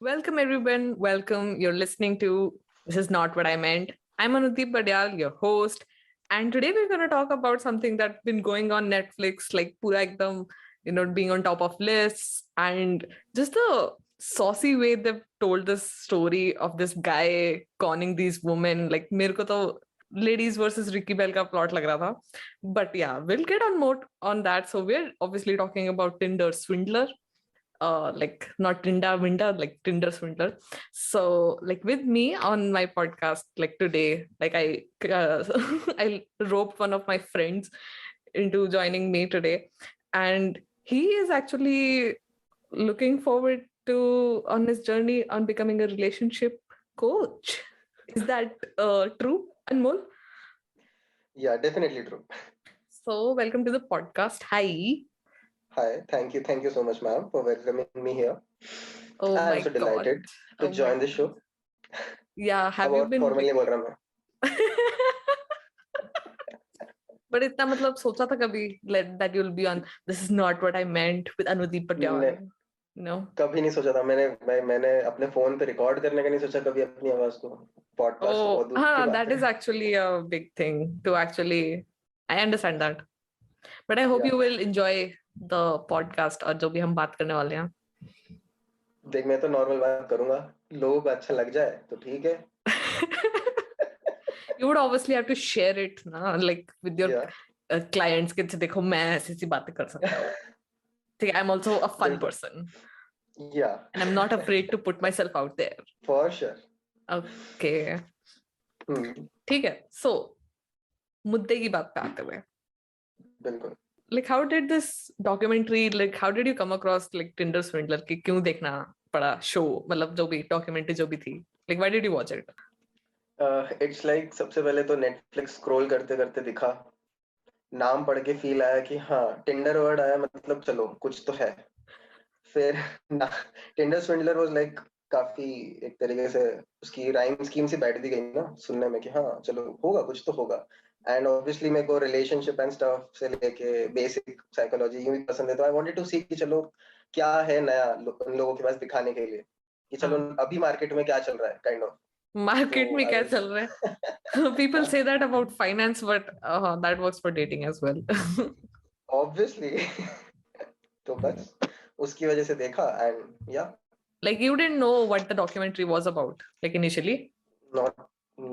Welcome, everyone. Welcome. You're listening to This Is Not What I Meant. I'm Anudeep Badyal, your host. And today we're going to talk about something that's been going on Netflix, like pura ekdam, being on top of lists and just the saucy way they've told this story of this guy conning these women. Like, mere ko to ladies versus Ricky Bell ka plot lag raha tha. But yeah, we'll get on more on that. So we're obviously talking about Tinder Swindler, like not Tinder Winter, like Tinder Swindler. So like with me on my podcast, like today, like I roped one of my friends into joining me today, and he is actually looking forward to on his journey on becoming a relationship coach. Is that true, Anmol? Yeah, definitely true. So welcome to the podcast. Hi. Hi, thank you so much, ma'am, for welcoming me here. Oh I am my so god. delighted to Oh my join the god. show. Yeah, अब have you और been formally बोल रहा मैं. But इतना मतलब सोचा था कभी that you'll be on This Is Not What I Meant with Anudeep Patyal? ने No. कभी नहीं सोचा था. मैंने अपने फोन पे रिकॉर्ड करने का नहीं सोचा कभी अपनी आवाज को. पॉडकास्ट तो Oh, बहुत दूर की बात that is है. actually a big thing to actually. I understand that, but I hope या you will enjoy the podcast और जो भी हम बात करने वाले हैं. देख, मैं तो नॉर्मल बात करूंगा. लोगों को अच्छा लग जाए तो ठीक है. You would obviously have to share it, ना, like with your या clients कि देखो मैं ऐसी ऐसी बातें कर सकता हूँ. ठीक है, I'm also a fun बिल्कुल. person या and I'm not afraid to put myself out there. For sure. Okay. ठीक है. So मुद्दे की बात पे आते हुए, बिल्कुल. like how did this documentary, like how did you come across like Tinder Swindler कि क्यों देखना पड़ा show, मतलब जो भी documentary जो भी थी, like why did you watch it? It's like सबसे पहले तो नेटफ्लिक्स स्क्रॉल करते करते दिखा. नाम पढ़ के फील आया कि हाँ, टिंडर वर्ड आया, मतलब चलो कुछ तो है. फिर ना, टिंडर स्विंडलर वाज लाइक काफी एक तरीके से उसकी राइम स्कीम से बैठ दी गई ना सुनने में कि हाँ चलो होगा, कुछ तो होगा. एंड ऑब्वियसली मेरे को रिलेशनशिप एंड स्टफ से लेके बेसिक साइकोलॉजी यूं भी पसंद है, तो आई वांटेड टू सी कि चलो क्या है नया उन लोगों के पास दिखाने के लिए, कि चलो हाँ, अभी मार्केट में क्या चल रहा है काइंड ऑफ. मार्केट तो में आई क्या वाज चल रहा है? People say that about finance, but that works for dating as well. Obviously. तो बस उसकी वजह से देखा एंड या Like you didn't know what the documentary was about, like initially? not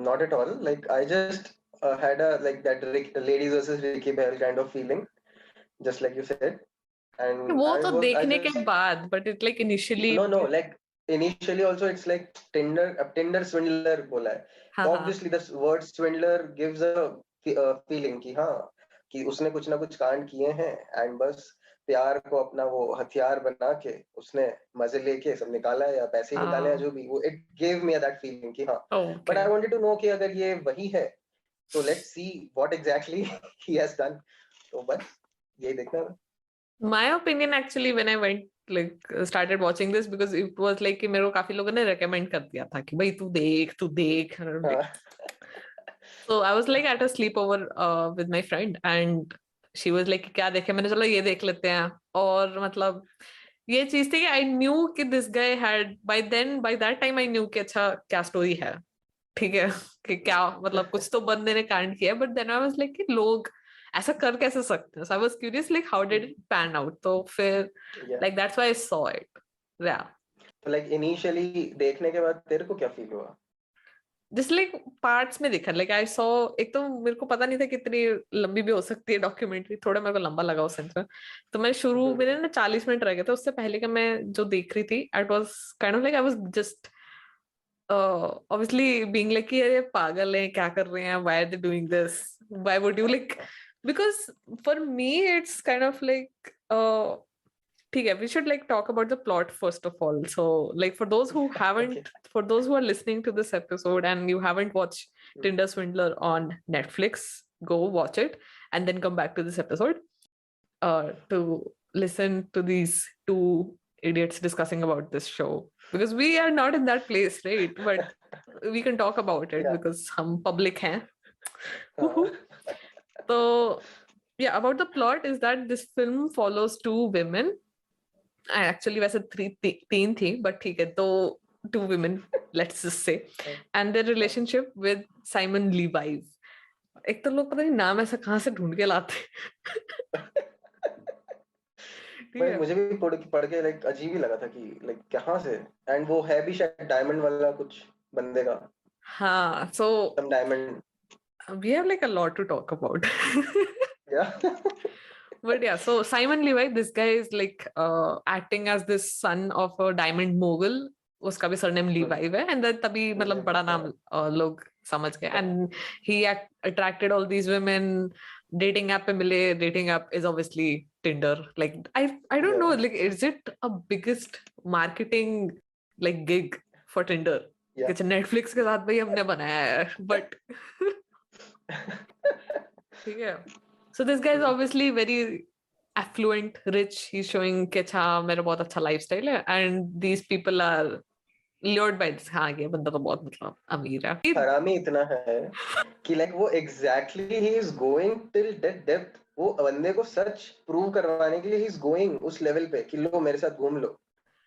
not at all. Like I just had a like that ladies versus Ricky Bell kind of feeling, just like you said. And वो तो I देखने के just बाद, but it like initially. no like initially also it's like Tinder swindler बोला है. हाँ तो हाँ. obviously the word swindler gives a feeling कि हाँ, कि उसने कुछ ना कुछ कांड किए हैं एंड बस प्यार को अपना वो हथियार बना के उसने मजे लेके सब निकाला है, या पैसे ही निकाले हैं, जो भी वो. It gave me that feeling कि हाँ. But I Okay. Wanted to know कि अगर ये वही है तो let's see what exactly he has done. तो बस यही देखना था. My opinion actually when I went like started watching this, because it was like कि मेरे को काफी लोगों ने recommend कर दिया था कि भाई तू देख. हाँ. So I was like at a sleepover with my friend and she was like क्या देखे, मैंने चलो ये देख लेते हैं. और मतलब ये चीज थी कि I knew कि this guy had by that time I knew कि अच्छा क्या story है. ठीक है कि क्या मतलब कुछ तो बंदे ने कांड किया, but then I was like कि लोग ऐसा कर कैसे सकते हैं. So I was curious like how did it pan out. तो फिर या like that's why I saw it. Yeah. तो लाइक इनिशियली देखने के बाद तेरे को क्या फील हुआ? जस्ट लाइक पार्ट्स में दिखा, लाइक आई सॉ. एक तो मेरे को पता नहीं था कितनी लंबी भी हो सकती है डॉक्यूमेंट्री, थोड़ा मेरे को लंबा लगा उस सेंस में. तो मैं शुरू मेरे ना 40 मिनट रह गए थे. उससे पहले का मैं जो देख रही थी it was kind of like I was just obviously being like कि अरे पागल है, क्या कर रहे हैं, why are they doing this, why would you like. Because for me it's kind of like ठीक है, we should like talk about the plot first of all. So like okay. for those who are listening to this episode and you haven't watched Tinder Swindler on Netflix, go watch it and then come back to this episode to listen to these two idiots discussing about this show, because we are not in that place, right? But we can talk about it या because hum public hain. हाँ. Woohoo. So yeah, about the plot is that this film follows two women actually वैसे तीन थी, but ठीक है, तो 2 women, let's just say, and their relationship with Simon Levi's. एक तो लोग पता नहीं नाम ऐसा कहाँ से ढूंढ के लाते। ठीक भाई है। मुझे भी पढ़ के लाइक अजीब ही लगा था कि लाइक कहाँ से, एंड वो है भी शायद डायमंड वाला कुछ बंदे का, हाँ, so some diamond we have like a lot to talk about. या But yeah, so Simon Levi, this guy is like acting as this son of a diamond mogul. उसका भी सरनेम लीवाई है, एंड तभी मतलब बड़ा नाम लोग समझ गए, and he attracted all these women, dating app पे मिले, dating app is obviously Tinder, like I don't no, like is it a biggest marketing like gig for Tinder, कि नेटफ्लिक्स के साथ भाई हमने बनाया है, बट ठीक है. So this guy is obviously very affluent, rich. He's showing कि अच्छा मेरा बहुत अच्छा lifestyle है, and these people are lured by this. हाँ, ये बंदा तो बहुत मतलब अमीर है. हरामी इतना है कि लाइक वो exactly he is going till that depth, वो बंदे को सच प्रूव करवाने के लिए ही इज गोइंग उस लेवल पे कि लो मेरे साथ घूम लो,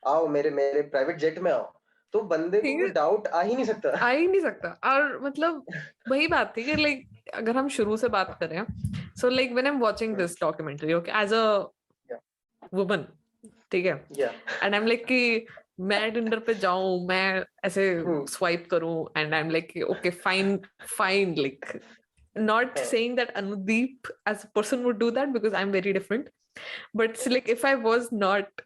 आओ मेरे मेरे प्राइवेट जेट में आओ, तो बंदे को कोई डाउट आ ही नहीं सकता। आ ही नहीं सकता. और मतलब वही बात थी कि लाइक अगर हम शुरू से बात करें, so like when I am watching this documentary, okay, as a woman, ठीक है, एंड आई एम लाइक कि मैं टिंडर पे जाऊं, मैं ऐसे स्वाइप करूं, and I am like okay fine fine, like not saying that Anudeep as a person would do that because I'm very different, but it's like if I was not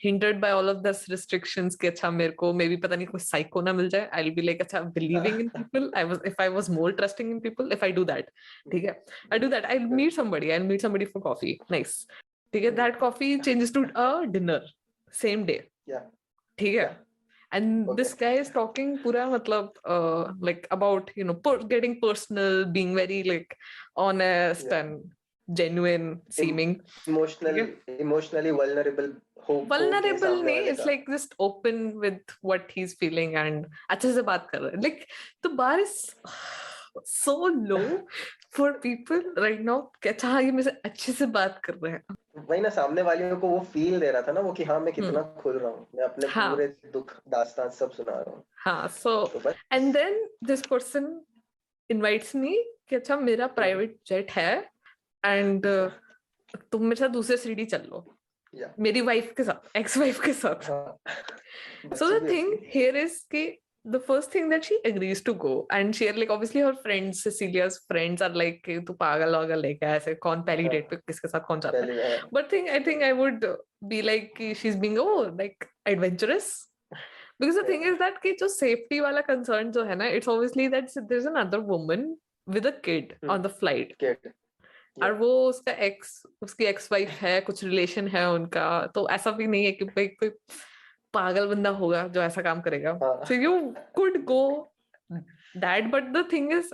hindered by all of this restrictions कि अच्छा मेरे को maybe पता नहीं कोई psycho ना मिल जाए, I'll be like अच्छा believing in people, if I was more trusting in people, if I do that, ठीक है, I do that, I'll meet somebody for coffee, nice, ठीक है, that coffee changes to a dinner same day, ठीक है, and this guy is talking pura matlab like about getting personal, being very like honest and genuine seeming, emotionally vulnerable nahi, it's like just open with what he's feeling and अच्छे से बात कर रहा है, like the bar is so low for people right now कि अच्छा ये मेरे से अच्छे से बात कर रहे हैं. वही ना, सामने वाले को वो फील दे रहा था ना वो कि हाँ मैं कितना खुल रहा हूँ, मैं अपने पूरे दुख दास्तान सब सुना रहा हूँ. हाँ, so and then this person invites me कि अच्छा मेरा प्राइवेट जेट है एंड तुम मेरे साथ दूसरे सीढ़ी चल लो, मेरी वाइफ के साथ, एक्स वाइफ के साथ. So the thing here is कि the first thing that she agrees to go, and she like obviously her friends, Cecilia's friends are like कि तू पागल वागल है क्या, ऐसे कौन पहली डेट पे किसके साथ कौन जाता है, but I think I would be like कि she's being like adventurous. Because the thing is that कि जो safety वाला concern जो है ना, it's obviously that there's another woman with a kid on the flight. और वो उसकी एक्स वाइफ है, कुछ रिलेशन है उनका, तो ऐसा भी नहीं है कि भाई कोई पागल बंदा होगा जो ऐसा काम करेगा. So you could go that, but the thing is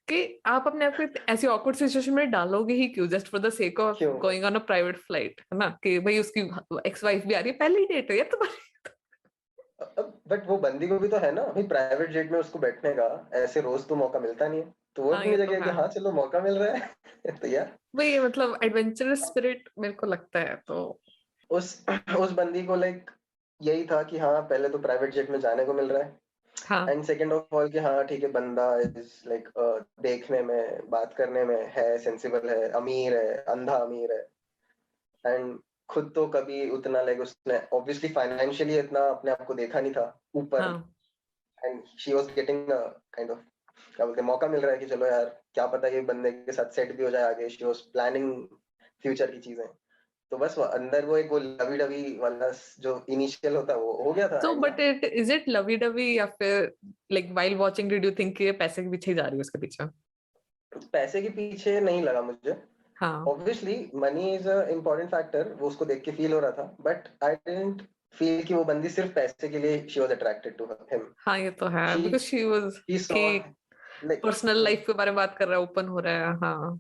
कि आप अपने आप को ऐसी awkward situation में डालोगे ही क्यों, just for the sake of going on a private flight, है ना, कि भाई उसकी एक्स वाइफ भी आ रही है, पहली डेट है यार तुम्हारी. बट वो बंदी को भी तो है ना भाई प्राइवेट जेट में उसको बैठने का, ऐसे रोज तो मौका मिलता नहीं है, तो वो अपनी जगह कि हाँ चलो मौका मिल रहा है तो यार वही मतलब एडवेंचरस स्पिरिट मेरे को लगता है. तो उस बंदी को लाइक यही था कि हाँ पहले तो प्राइवेट जेट में जाने को मिल रहा है, एंड सेकंड ऑफ ऑल कि हाँ ठीक है बंदा इज लाइक देखने में बात करने में है सेंसिबल है, अमीर है, अंधा अमीर है, एंड खुद तो कभी उतना लाइक उसने ऑब्वियसली फाइनेंशियली इतना अपने आप को देखा नहीं था ऊपर, and she was getting kind of क्या बोलते मौका मिल रहा है कि चलो यार क्या पता ये बंदे के साथ सेट भी हो जाए आगे, शी वाज प्लानिंग फ्यूचर की चीजें, तो बस वो अंदर वो एक वो लवी डवी वाला जो इनिशियल होता है वो हो गया था. So but is it lovey dovey या फिर like while watching did you think कि ये पैसे के पीछे ही जा रही है उसके पीछे? पैसे के पीछे नहीं लगा मुझे. Obviously money is a important factor, वो उसको देख के फील हो रहा था, but I didn't feel कि वो बंदी सिर्फ पैसे के लिए she was attracted to him. हाँ ये तो है, because she was कि personal life के बारे में बात कर रहा है, open हो रहा है. हाँ.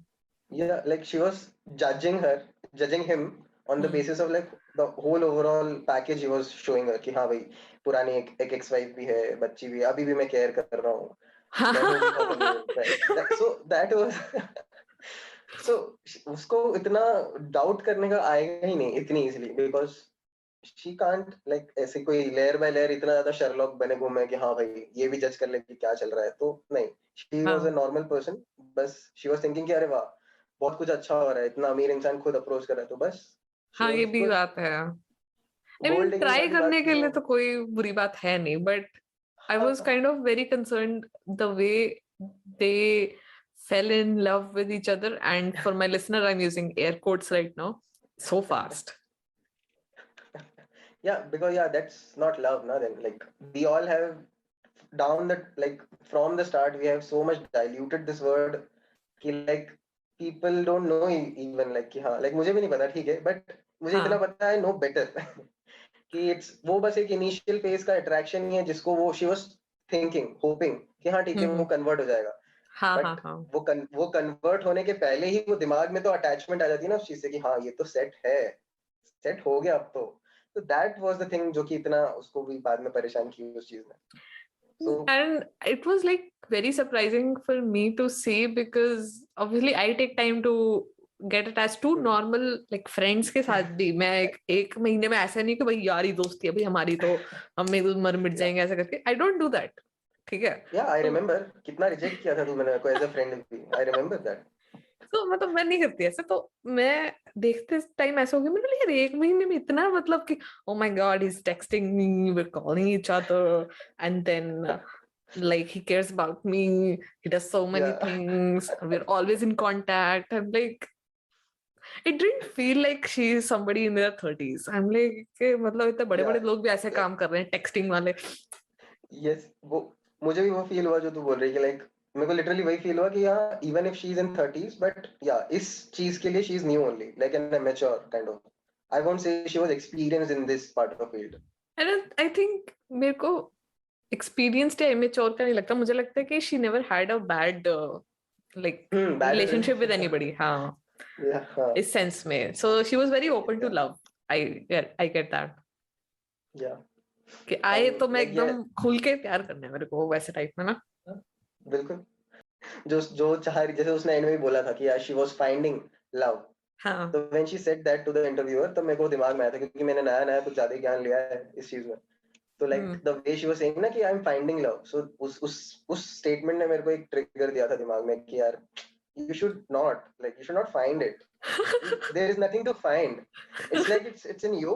Yeah, like she was judging him on the basis of like the whole overall package he was showing her कि हाँ भाई पुरानी एक एक्स वाइफ भी है, बच्ची भी, अभी भी मैं केयर कर रहा हूँ. So that was so उसको इतना डाउट करने का आएगा ही नहीं इतनी easily, because she can't like ऐसे कोई लेयर बाय लेयर इतना ज्यादा शर्लॉक बने घूमे कि हाँ भाई ये भी जज कर ले कि क्या चल रहा है, तो नहीं, she was a हाँ normal person, बस she was thinking कि अरे वाह बहुत कुछ अच्छा हो रहा है, इतना अमीर इंसान खुद अप्रोच कर रहा है, तो बस she हाँ, ये was भी good. बात है। I mean gold digging try वाली बात करने थी के लिए वो। तो कोई बुरी बात है नहीं, बट आई वॉज हाँ kind of very concerned the way they fell in love with each other, and for my listener I'm using air quotes right now, so fast. yeah, because yeah, that's not love na, then like we all have down the like from the start we have so much diluted this word कि like people don't know even like कि हाँ like मुझे भी नहीं पता ठीक है, but मुझे इतना हाँ पता है, नो बेटर कि इट्स वो बस एक इनिशियल फेज का अट्रैक्शन ही है जिसको वो शी वाज थिंकिंग होपिंग कि हाँ ठीक है वो हम्म, कन्वर्ट हो जाएगा, हाँ हाँ बट हाँ। वो कन्वर्ट होने के पहले ही वो दिमाग में तो अटैचमेंट आ जाती है ना उस चीज से कि हाँ ये तो सेट है, सेट हो गया अब तो दैट वाज द थिंग जो कि इतना उसको भी बाद में परेशान की उस चीज ने, सो And it was like very surprising for me to see, because obviously I take time to get attached to normal like friends के साथ भी। मैं एक महीने में ऐसा नहीं कि भाई यारी दोस्ती है भाई हमारी तो हम एक मर मिट या जाएंगे ऐसा करके, आई डोंट डू दैट। ठीक है। या आई तो रिमेम्बर कितना रिजेक्ट किया था तू मैंने को एज अ फ्रेंड भी, आई रिमेम्बर दैट। तो मतलब मैं नहीं करती ऐसे। तो मैं देखते टाइम ऐसा हो गया, मैंने बोला यार एक महीने में इतना मतलब कि oh my god, he is texting me, we are calling each other, and then like he cares about me, he does so many या things, we're always in contact. I'm like, it didn't feel like she is somebody in their 30s. I'm like कि मतलब इतने बड़े या बड़े लोग भी ऐसे काम कर रहे हैं टेक्सटिंग वाले। यस वो मुझे भी वो फील हुआ जो तू बोल रही है कि लाइक मेरे को लिटरली वही फील हुआ कि यार even if she is in 30s but या इस चीज के लिए she is new only like an mature kind of, I won't say she was experienced in this part of field. And I think मेरे को एक्सपीरियंस्ड या immature का नहीं लगता, मुझे लगता है कि she never had a bad like bad relationship with relationship anybody, हाँ, या हाँ इस सेंस में। so she was very open to या love. I get that या कि आए एंड तो मैं लाइक ये एकदम खुल के प्यार करना है मेरे को वैसे टाइप में ना। बिल्कुल जो जो चाह रही, जैसे उसने एंड में भी बोला था कि यार शी वाज फाइंडिंग लव, हाँ तो when she said that to the interviewer तब मेरे को दिमाग में आया था क्योंकि मैंने नया नया कुछ ज्यादा ही ज्ञान लिया है इस चीज में, तो like hmm the way she was saying ना कि आई एम फाइंडिंग लव, सो उस स्टेटमेंट ने मेरे को एक ट्रिगर दिया था दिमाग में कि यार you should not like you should not find it, there is nothing to find, it's like it's in you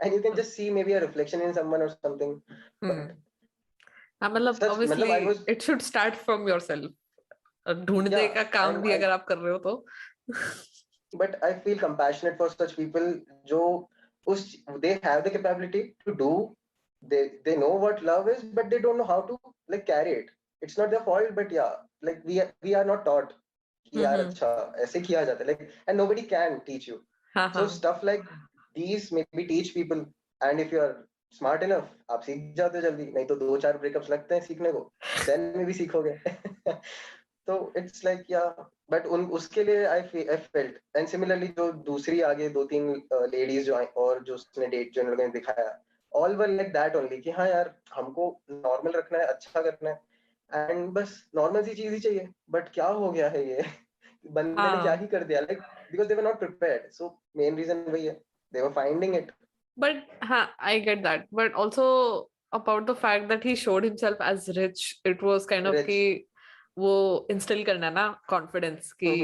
and you can just see maybe a reflection in someone or something, but हम्म। हाँ मतलब such obviously मतलब I was it should start from yourself, और ढूंढने yeah का काम and भी I अगर आप कर रहे हो तो but I feel compassionate for such people जो उस they have the capability to do, they know what love is but they don't know how to like carry it, it's not their fault but yeah like we are not taught कि यार हम्म। अच्छा ऐसे किया जाता है like and nobody can teach you, हाँ so हाँ stuff like these maybe teach people and if you are smart enough आप सीख जाते हो जल्दी, नहीं तो 2-4 ब्रेकअप्स लगते हैं सीखने को, देन में भी सीखोगे तो इट्स लाइक या बट उन उसके लिए आई फेल्ट एंड सिमिलरली जो दूसरी आगे 2-3 लेडीज जो आई और जो उसने डेट जो इन लोगों ने दिखाया all were like that only कि हाँ यार हमको नॉर्मल रखना है, अच्छा करना है एंड बस नॉर्मल सी चीज ही चाहिए, बट क्या हो गया है ये बंदे ने क्या हाँ। ही कर दिया like because they were not prepared, so main reason वही है, they were finding it But I get that. But also about the fact that he showed himself as rich, it was kind of rich, कि वो instill करना ना confidence कि.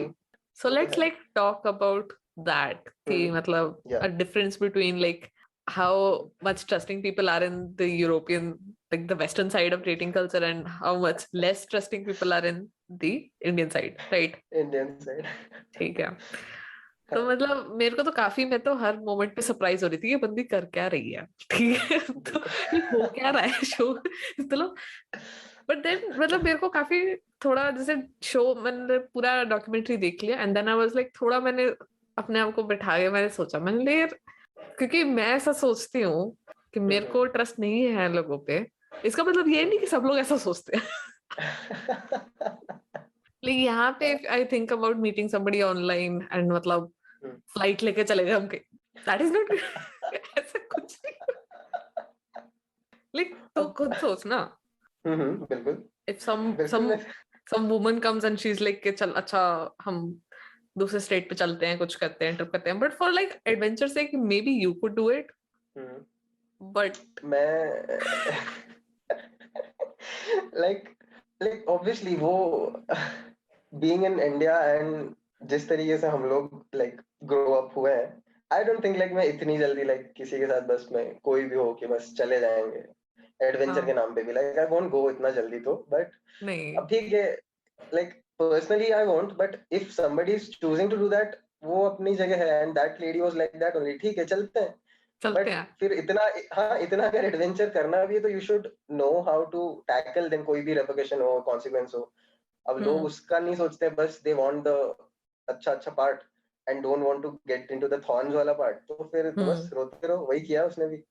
So वो तो let's है like talk about that कि मतलब या a difference between like how much trusting people are in the European, like the Western side of dating culture, and how much less trusting people are in the Indian side, right? Indian side ठीक है। तो मतलब मेरे को तो काफी, मैं तो हर मोमेंट पे सरप्राइज हो रही थी कि बंदी कर क्या रही है, ठीक है तो ये हो क्या रहा है शो, चलो। बट देन मतलब मेरे को काफी थोड़ा जैसे शो मैंने पूरा डॉक्यूमेंट्री देख लिया and then I was like, थोड़ा मैंने अपने आप को बैठा के मैंने सोचा, मैंने ले यार, क्योंकि मैं ऐसा सोचती हूँ कि मेरे को ट्रस्ट नहीं है लोगों पे, इसका मतलब ये नहीं कि सब लोग ऐसा सोचते हैं। लेकिन यहाँ पे I think about meeting somebody online and मतलब फ्लाइट लेके चले गए हम कहीं, दैट इज नॉट ऐसा कुछ नहीं। लाइक तो खुद सोच ना, बिल्कुल इफ सम बिल्कुल सम मैं some woman comes and she is like के चल अच्छा हम दूसरे स्टेट पे चलते हैं, कुछ करते हैं, ट्रिप करते हैं, बट फॉर लाइक एडवेंचर से may be you could do it, but मैं like like obviously वो being in India and जिस तरीके से हम लोग like grow up हुए हैं, I don't think like मैं इतनी जल्दी like किसी के साथ बस में कोई भी हो कि बस चले जाएंगे एडवेंचर के हाँ नाम पे भी like I won't go इतना जल्दी तो but नहीं अब ठीक है like personally I won't but if somebody is choosing to do that वो अपनी जगह है and that lady was like that only ठीक है चलते हैं चलते बट हैं फिर इतना हाँ इतना अगर एडवेंचर करना भी है तो you should know how to tackle then कोई भी रेपरकशन हो कॉन्सिक्वेंस हो अब लोग उसका नहीं सोचते बस दे वांट द अच्छा अच्छा part and don't want to get into the thorns वाला पार्ट तो फिर तो बस रोते रहो वही किया उसने भी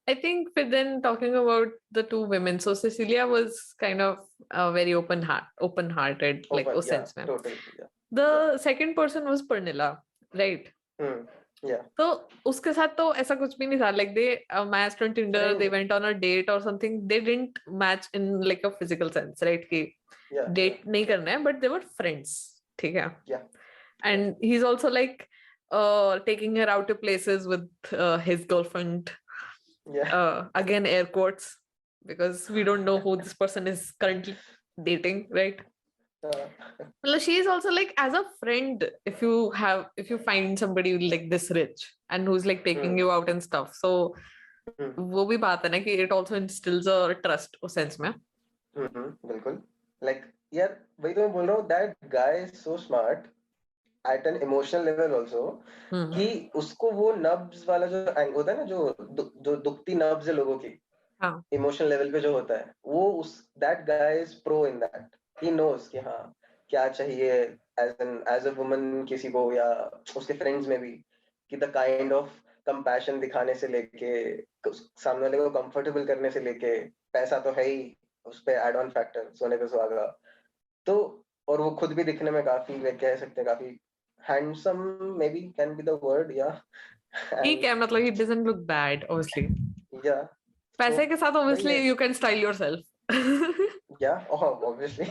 I think but then talking about the two women, so Cecilia was kind of very open-hearted, like open उस या sense में. टोटली या The second person was Purnila, right? या तो उसके साथ तो ऐसा कुछ भी नहीं था. Like they matched on Tinder, friend they went on a date or something. They didn't match in like a physical sense, right? कि या date नहीं करना है, but they were friends. ठीक है. या And he's also like taking her out to places with his girlfriend. या Again air quotes because we don't know who this person is currently dating, right? Well, she is also like as a friend, if you find somebody like this rich and who's like taking you out and stuff, so वो भी बात है ना कि it also instills a trust उस sense में. बिल्कुल like यार वही तो मैं बोल रहा हूँ that guy is so smart at an emotional level also कि उसको वो नब्स वाला जो होता है ना जो दुखती नब्स है लोगों की हाँ इमोशनल लेवल पे जो होता है वो उस that guy is pro in that he knows कि हाँ क्या चाहिए एज अ वुमन किसी को या उसके फ्रेंड्स में भी कि द काइंड ऑफ कंपैशन दिखाने से लेके सामने वाले को कंफर्टेबल करने से लेके पैसा तो है ही उस पे एड ऑन फैक्टर सोने पे सुहागा तो और वो खुद भी दिखने में काफी वे कह सकते हैं काफी handsome may be can be the word या ठीक है मतलब he doesn't look bad obviously. या तो पैसे के साथ वही obviously है you can style yourself. या ऑब्वियसली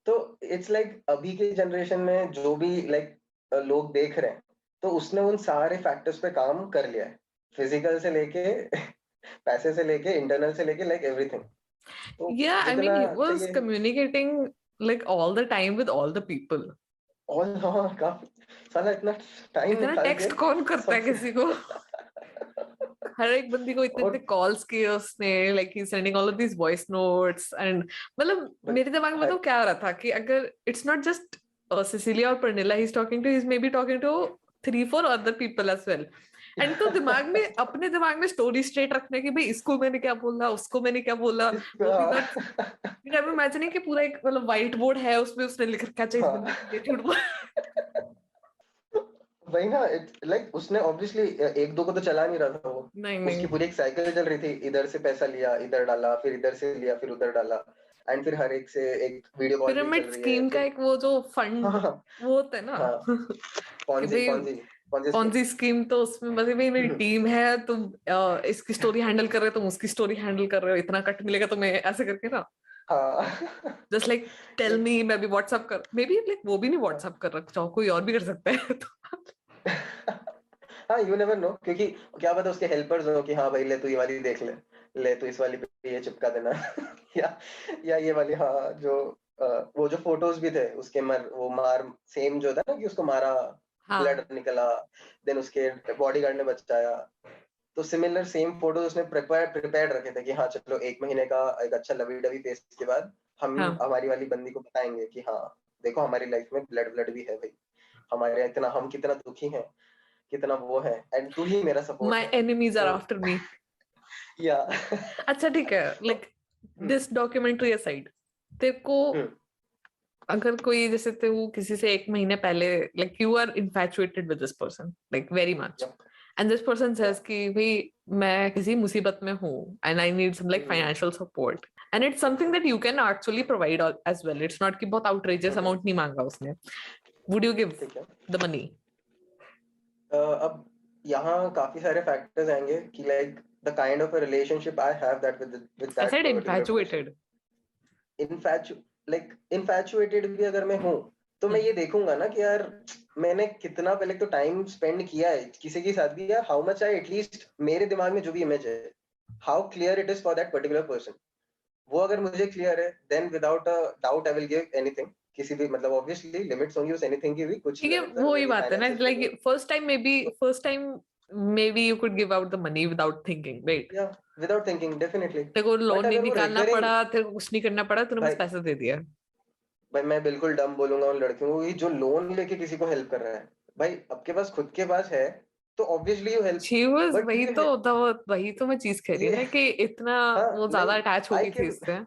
तो इट्स लाइक अभी के जनरेशन में जो भी लाइक लोग देख रहे हैं तो उसने उन सारे फैक्टर्स पे काम कर लिया है फिजिकल से लेके पैसे से लेके इंटरनल से लेके लाइक एवरीथिंग तो Yeah, I mean जितना he was चाहिए communicating like all the time with all the people. और हाँ काफी साला इतना टाइम इतना निकाल के टेक्स्ट कौन करता है सबसे किसी को. हर एक बंदी को इतने इतने और कॉल्स किए उसने, like he's sending all of these voice notes and मतलब मेरे दिमाग में तो क्या आ रहा था कि अगर it's not just Cecilia और Pernilla he's talking to, he's maybe talking to 3-4 other people as well. And तो दिमाग में अपने दिमाग में स्टोरी स्ट्रेट रखने की भाई इसको मैंने क्या बोला उसको मैंने क्या बोला वो भी बात. I'm imagining कि पूरा एक मतलब व्हाइट बोर्ड है उसमें उसने लिख रखा है इस बंदी ने ये झूठ बोला. वही ना लाइक उसने ऑब्वियसली एक दो को तो चला नहीं रहा था वो नहीं उसकी नहीं पूरी एक साइकिल चल रही थी इधर से पैसा लिया इधर डाला फिर इधर से लिया फिर उधर डाला एंड फिर हर एक से एक वीडियो कॉल भी चल पिरामिड रही है स्कीम का फिर एक वो जो फंड हाँ वो होता है ना हाँ कि भाई कौन सी स्कीम पॉन्जी स्कीम तो उसमें बस भाई मेरी टीम है तुम इसकी स्टोरी हैंडल कर रहे हो तुम उसकी स्टोरी हैंडल कर रहे हो इतना कट मिलेगा तुम्हें ऐसे करके ना हाँ जस्ट लाइक टेल मी मैं भी व्हाट्सएप कर मे बी लाइक वो भी नहीं हाँ व्हाट्सएप कर रखा चाहो कोई और भी कर सकता है तो हाँ यू नेवर नो क्योंकि क्या पता उसके हेल्पर्स हो कि हाँ भाई ले तू ये वाली देख ले तू इस वाली पे ये चिपका देना या ये वाली हाँ जो वो जो फोटोज भी थे उसके वो मार सेम जो था ना कि उसको मारा हाँ ब्लड निकला देन उसके बॉडीगार्ड ने बचाया तो सिमिलर सेम फोटोज उसने प्रिपेयर्ड रखे थे कि हाँ चलो 1 महीने का एक अच्छा लवी डवी फेस के बाद हम हाँ हमारी वाली बंदी को बताएंगे कि हाँ देखो हमारी लाइफ में ब्लड भी है भाई हमारे इतना हम कितना दुखी हैं कितना वो है एंड तू ही मेरा सपोर्ट माय है एनिमीज आर तो आफ्टर मी. या अच्छा ठीक है लाइक दिस डॉक्यूमेंट्री असाइड तेरे को अगर कोई जैसे तू किसी से 1 महीने पहले like you are infatuated with this person like very much and this person says कि भाई मैं किसी मुसीबत में हूँ and I need some like financial support and it's something that you can actually provide as well it's not कि बहुत outrageous amount नहीं मांगा उसने would you give the money. अब यहाँ काफी सारे फैक्टर्स आएंगे कि like the kind of a relationship I have that with I that said particular person infatuated. इनफैचुएटेड भी अगर मैं हूँ तो मैं ये देखूंगा ना कि यार मैंने कितना पहले तो टाइम स्पेंड किया है किसी के साथ भी, या हाउ मच आई एटलीस्ट मेरे दिमाग में जो भी इमेज है how clear it is for that particular person. वो अगर मुझे क्लियर है then without a doubt I will give anything. किसी भी मतलब ऑब्वियसली लिमिट्स होंगी उस एनीथिंग की भी, कुछ ठीक है, लेवल पर वो ही मेरी बात है ना, फाइनेंसेस पे नहीं। Like first time you could give out the money without thinking, right? या विदाउट थिंकिंग डेफिनेटली। तेरे को बट लोन नहीं अगर वो निकालना रिकरिंग, पड़ा, तेरे को कुछ नहीं करना पड़ा, तूने बस भाई पैसा दे दिया। भाई मैं बिल्कुल डम बोलूंगा उन लड़कियों को कि जो लोन लेके किसी को हेल्प कर रहा है, भाई आपके पास खुद के पास है तो obviously you help. She was but वही यू तो वही तो मैं चीज कह रही हूँ ये ना कि इतना हाँ वो ज्यादा नहीं, अटैच हो आई गई थी कैन, इससे।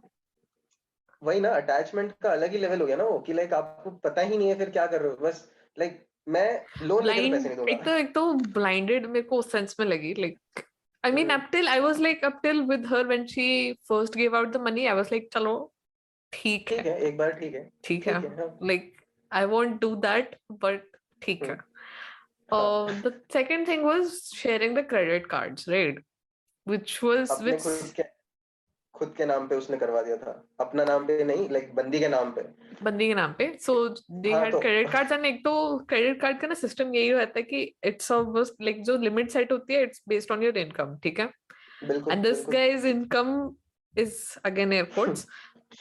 वही ना अटैचमेंट का अलग ही लेवल हो गया ना वो, कि लाइक आपको पता ही नहीं है फिर क्या कर रहे हो बस। लाइक मैं लोन लेके तो पैसे ब्लाइंड, नहीं दूंगा। एक तो ब्लाइंडेड मेरे को उस सेंस में लगी, like I mean hmm, up till I was like up till with her when she first give out the money, I was like चलो ठीक ठीक है, है एक बार, ठीक है, ठीक है, ठीक है, हाँ। Like I won't do that, but ठीक है। हाँ The second thing was sharing the credit cards, right? Which was अपने which खुद के नाम पे उसने करवा दिया था, अपना नाम पे नहीं, लाइक बंदी के नाम पे। बंदी के नाम पे, सो दे हाँ हैड तो क्रेडिट कार्ड्स, एंड एक तो क्रेडिट कार्ड का ना सिस्टम यही रहता है कि इट्स लाइक जो लिमिट सेट होती है it's based on your income, ठीक है? बिल्कुल एंड दिस बिल्कुल। Guys income is again air quotes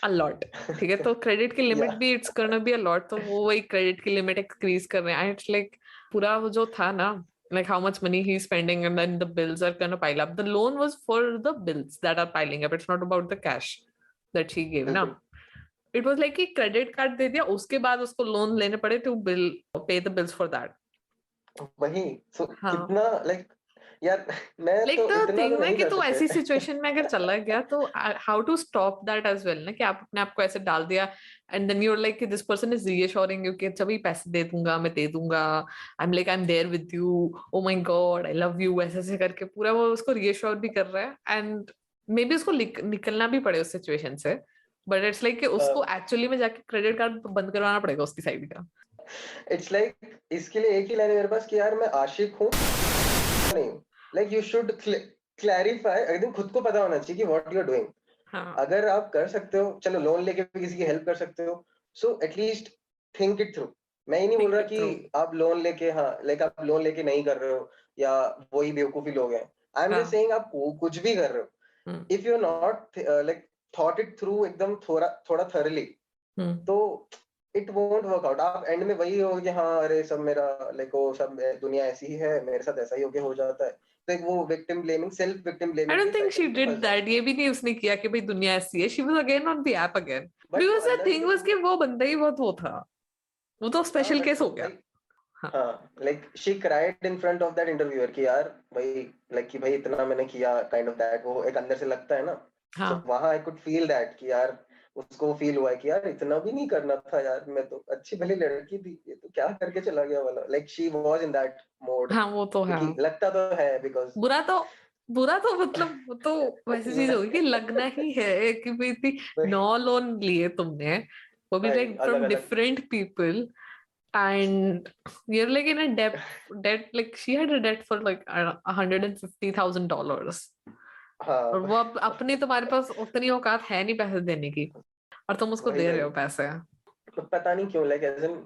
a lot, ठीक है? तो क्रेडिट की या लिमिट भी it's gonna be a lot, तो वो वही क्रेडिट की लिमिट इंक्रीज कर रहे हैं, इट्स लाइक पूरा वो जो था ना, like how much money he's spending and then the bills are gonna pile up. The loan was for the bills that are piling up, it's not about the cash that she gave ना। बिल्कुल it was like कि credit card दे दिया, उसके बाद उसको loan लेने पड़े to bill pay the bills for that. वही। सो हाँ, कितना लाइक यार मैं लाइक तो द इतना तो थिंग ना नहीं कि कर तू सकते। ऐसी सिचुएशन में अगर चला गया तो how to stop that as well ना, कि आप अपने आप को ऐसे डाल दिया and then you are like this person is reassuring you कि अच्छा भाई पैसे दे दूंगा, मैं दे दूंगा, I am there with you, oh my god I love you, ऐसे ऐसे करके पूरा वो उसको रीअश्योर भी कर रहा है, एंड मे बी उसको निकलना भी पड़े उस सिचुएशन से, बट इट्स लाइक कि उसको एक्चुअली में जाके क्रेडिट कार्ड बंद करवाना पड़ेगा उसकी साइड का। इट्स लाइक इसके लिए एक ही लाइन है मेरे पास कि यार मैं आशिक हूँ नहीं हूँ। लाइक यू शुड क्लैरिफाई, एकदम खुद को पता होना चाहिए कि व्हाट यू आर डूइंग। हाँ, अगर आप कर सकते हो चलो लोन लेके भी किसी की हेल्प कर सकते हो, so at least think it through. मैं ही नहीं बोल थिंक रहा इट थ्रू। कि आप लोन लेके, हाँ लाइक आप लोन लेके नहीं कर रहे हो या वही बेवकूफी लोग हैं। आई एम जस्ट हाँ, सेइंग आप कुछ भी कर रहे हो, hmm, if you not like thought it through एकदम थोड़ा थोड़ा थरली, हम्म, तो इट वोंट वर्क आउट। आप एंड में वही हो कि हाँ अरे सब मेरा लाइक वो सब दुनिया ऐसी ही है, मेरे साथ ऐसा ही होके हो जाता है। तो एक वो victim blaming, self victim I blaming don't की थिंक साइकिल शी में तो डिड फंस जाओ। दैट, ये भी नहीं उसने किया कि भाई दुनिया ऐसी है, she was again on the app again, but वो बिकॉज़ द अंदर से थिंग तो वाज कि पूरी, वो बंदा ही बहुत वो था, वो तो हाँ स्पेशल बट केस हो गया। भाई, हाँ, हाँ like she cried in front of that interviewer कि यार भाई, लाइक कि भाई इतना मैंने किया काइंड ऑफ दैट, वो एक अंदर से लगता है ना। सो हाँ, वहां आई कुड फील दैट कि यार उसको फील हुआ है कि यार इतना भी नहीं करना था यार, मैं तो अच्छी भली लड़की थी, ये तो क्या करके चला गया वाला। Like she was in that mode, हाँ, वो तो है। क्योंकि लगता तो है बिकॉज बुरा तो बुरा तो मतलब वो तो वैसी चीज होगी कि लगना ही है कि भाई इतनी 9 लोन लिए तुमने, वो भी भाई लाइक अलग फ्रॉम अलग। Different people, and you're like in a debt, like she had a debt for like $150,000, और हाँ वो अपने तुम्हारे पास उतनी औकात है नहीं पैसे देने की, और तुम उसको वही दे रहे वही। हो पैसे। तो पता नहीं क्यों लाइक एज इन,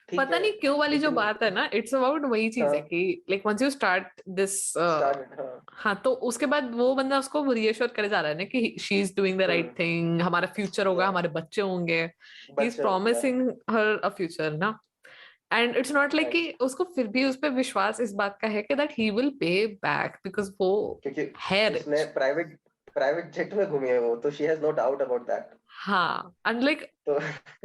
ठीक पता है नहीं क्यों वाली जो लेकिन, बात है ना, इट्स अबाउट वही चीज है हाँ कि like once you start this, start, हाँ। हाँ, तो उसके बाद वो बंदा उसको रीअश्योर करे जा रहा है ना कि she is doing the right thing, हमारा फ्यूचर होगा, या हमारे बच्चे होंगे, ही इज बच्चे होंगे या, प्रॉमिसिंग हर अ फ्यूचर ना, and it's not like right. कि उसको फिर भी उस पर विश्वास इस बात का है कि that he will pay back because वो क्योंकि है उसने रिच। प्राइवेट प्राइवेट जेट में घूमी है वो, तो she has no doubt about that. हाँ, एंड लाइक तो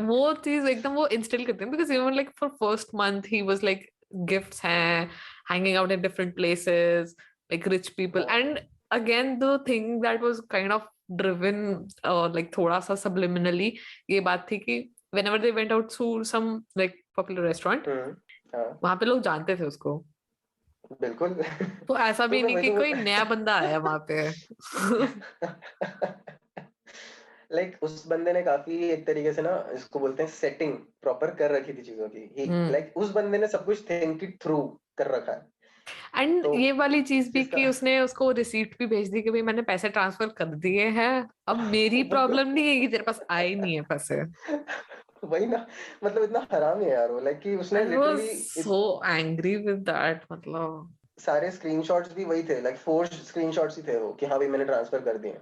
वो चीज एकदम वो इंस्टिल करते हैं, because even like for first month ही वाज लाइक गिफ्ट्स हैं, hanging out in different places, like rich people, हाँ and again the thing that was kind of driven, like थोड़ा सा सब्लिमिनली, ये बात थी कि whenever they went out to some like popular restaurant, हाँ वहां पे लोग जानते थे उसको, बिल्कुल। तो ऐसा तो भी मैं नहीं वही कि तो कोई नया बंदा आया वहां पे। लाइक उस बंदे ने काफी एक तरीके से ना इसको बोलते हैं सेटिंग प्रॉपर कर रखी थी चीजों की ही, हम्म, लाइक उस बंदे ने सब कुछ थिंक इट थ्रू कर रखा है। एंड तो ये वाली चीज भी जिसका कि उसने उसको रिसीप्ट भी भेज दी कि भाई मैंने पैसे ट्रांसफर कर दिए हैं, अब मेरी वो प्रॉब्लम नहीं है कि तेरे पास आए नहीं है पैसे। वही ना, मतलब इतना हराम है यार वो, लाइक कि उसने I was literally so angry with that. मतलब सारे स्क्रीनशॉट्स भी वही थे, लाइक फोर्स्ड स्क्रीनशॉट्स ही थे वो, कि हाँ भाई मैंने ट्रांसफर कर दिए।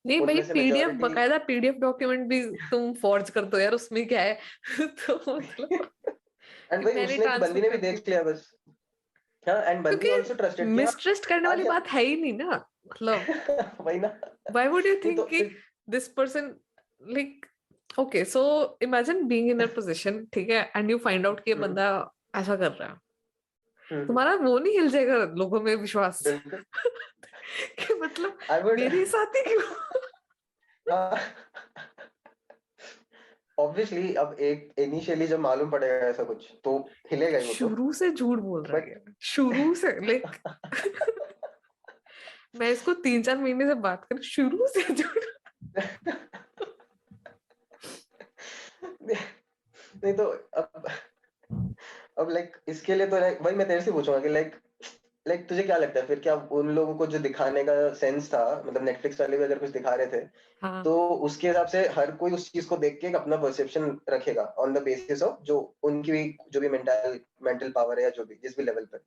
नहीं भाई, उनमें से पीडीएफ, मेजॉरिटी बकायदा पीडीएफ डॉक्यूमेंट भी तुम फॉर्ज कर दो यार, उसमें क्या है? तो मतलब एंड कि भाई मैंने उसने ट्रांसफर बंदी ने भी कर दी, देख लिया बस। हाँ, एंड बंदी क्योंकि आल्सो ट्रस्टेड कि हाँ मिसट्रस्ट करने आ वाली गया। बात है ही नहीं ना। मतलब वही ना। why would you नहीं think तो कि फिर this person, like, okay, so imagine being in a position, ठीक है, and you find out कि ये हम्म, बंदा ऐसा कर रहा है, हम्म, तुम्हारा वो नहीं हिल जाएगा लोगों में विश्वास? बिल्कुल। कि मतलब आई वुड मेरे साथ ही क्यों? ऑब्वियसली अब एक इनिशियली जब मालूम पड़ेगा ऐसा कुछ तो हिलेगा ही वो तो। शुरू से झूठ बोल रहा बट है, शुरू से, लाइक मैं इसको 3-4 महीने से बात कर, शुरू से झूठ। नहीं तो अब लाइक इसके लिए तो लाइक वही मैं तेरे से पूछूंगा कि लाइक लाइक तुझे क्या लगता है फिर, क्या उन लोगों को जो दिखाने का सेंस था, मतलब नेटफ्लिक्स वाले भी अगर कुछ दिखा रहे थे हाँ, तो उसके हिसाब से हर कोई उस चीज को देख के एक अपना परसेप्शन रखेगा ऑन द बेसिस ऑफ जो उनकी भी जो भी मेंटल मेंटल पावर है या जो भी जिस भी लेवल पर,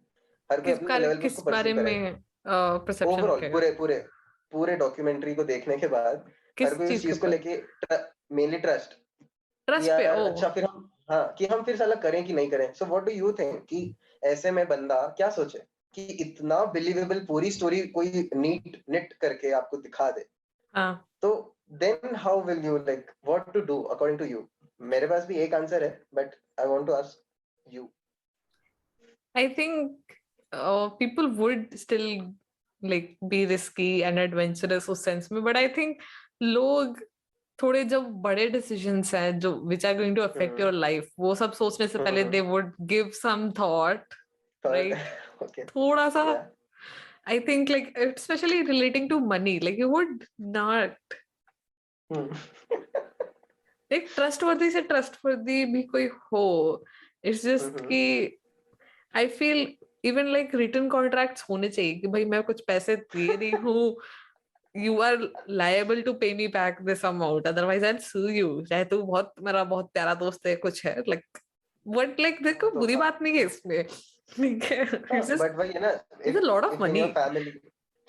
हर कोई अपने लेवल पे उसको किस परसीव बारे करेगा। में परसेप्शन ओवरऑल रखेगा? पूरे पूरे पूरे डॉक्यूमेंट्री को देखने के बाद हर किस कोई उस चीज के चीज को ऊपर? लेके मेनली ट्रस्ट, कि ट्रस्ट पे? यार ओ, अच्छा फिर हम, हाँ कि हम फिर साला करें कि नहीं करें। So what do you think कि ऐसे में बंदा क्या सोचे कि इतना बिलीवेबल पूरी स्टोरी कोई नीट निट करके आपको दिखा दे, हाँ, तो then how will you like what to do according to you? मेरे पास भी एक आंसर है but I want to ask you. I think people would still like be risky and adventurous उस सेंस में, बट आई थिंक लोग थोड़े जो बड़े डिसीजंस हैं जो which are going to affect your hmm, life, वो सब सोचने से पहले they would give some thought, right? Okay, थोड़ा सा, या I think, like specially relating to money, like you would not, एक ट्रस्टवर्दी से ट्रस्टवर्दी भी कोई हो, इट्स जस्ट कि I feel even like written contracts होने चाहिए कि भाई मैं कुछ पैसे दे रही हूँ, you are liable to pay me back this amount, otherwise I sue you, चाहे तू बहुत मेरा बहुत प्यारा दोस्त है, कुछ है, लाइक बट लाइक देखो तो बुरी बात नहीं है इसमें, ठीक है, इट्स जस्ट बट वही है ना, it's a lot of if in money. Your family,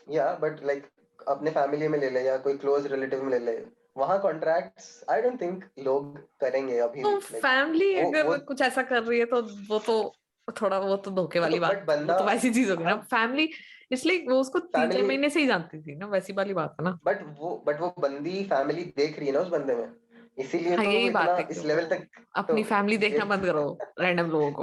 या बट लाइक अपने फैमिली में ले ले या कोई क्लोज रिलेटिव में ले ले, वहां कॉन्ट्रैक्ट्स आई डोंट थिंक लोग करेंगे अभी तो भी, लाइक फैमिली वो अगर कुछ ऐसा कर रही है तो वो तो थोड़ा, वो तो धोखे वाली तो बात, बट वो बंदा, तो वैसी चीज होगी ना हाँ फैमिली, इसलिए वो उसको 3-4 फैमिली, महीने से ही जानती थी ना, वैसी वाली बात है ना। बट वो बंदी फैमिली देख रही है ना उस बंदे में, इसीलिए हाँ, तो यही वो बात इतना है कि इस वो लेवल तक। तो अपनी फैमिली ये देखना बंद करो, रैंडम लोगों को।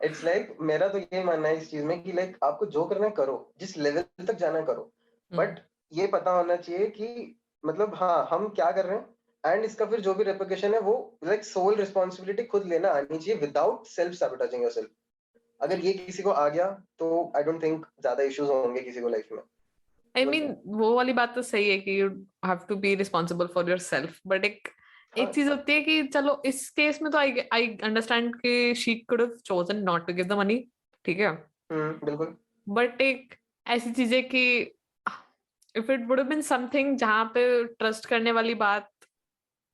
इट्स लाइक मेरा तो ये मानना है इस चीज में कि लाइक आपको जो करना है करो, जिस लेवल तक जाना है करो, हम्म। बट ये पता होना चाहिए कि मतलब हाँ हम क्या कर रहे हैं, एंड इसका फिर जो भी रेपरकशन है वो लाइक सोल रिस्पॉन्सिबिलिटी खुद लेना आनी चाहिए विदाउट सेल्फ सैबोटेजिंग योरसेल्फ। अगर ये किसी को आ गया तो आई डोंट थिंक ज्यादा इश्यूज होंगे किसी को लाइफ में। आई बोल मीन रहे वो वाली बात तो सही है कि you have to be responsible for yourself, but एक हाँ, एक चीज होती है कि चलो इस केस में तो आई आई अंडरस्टैंड कि she could have chosen not to give the money, ठीक है, बिल्कुल। बट एक ऐसी चीज है कि if it would have been something जहाँ पे ट्रस्ट करने वाली बात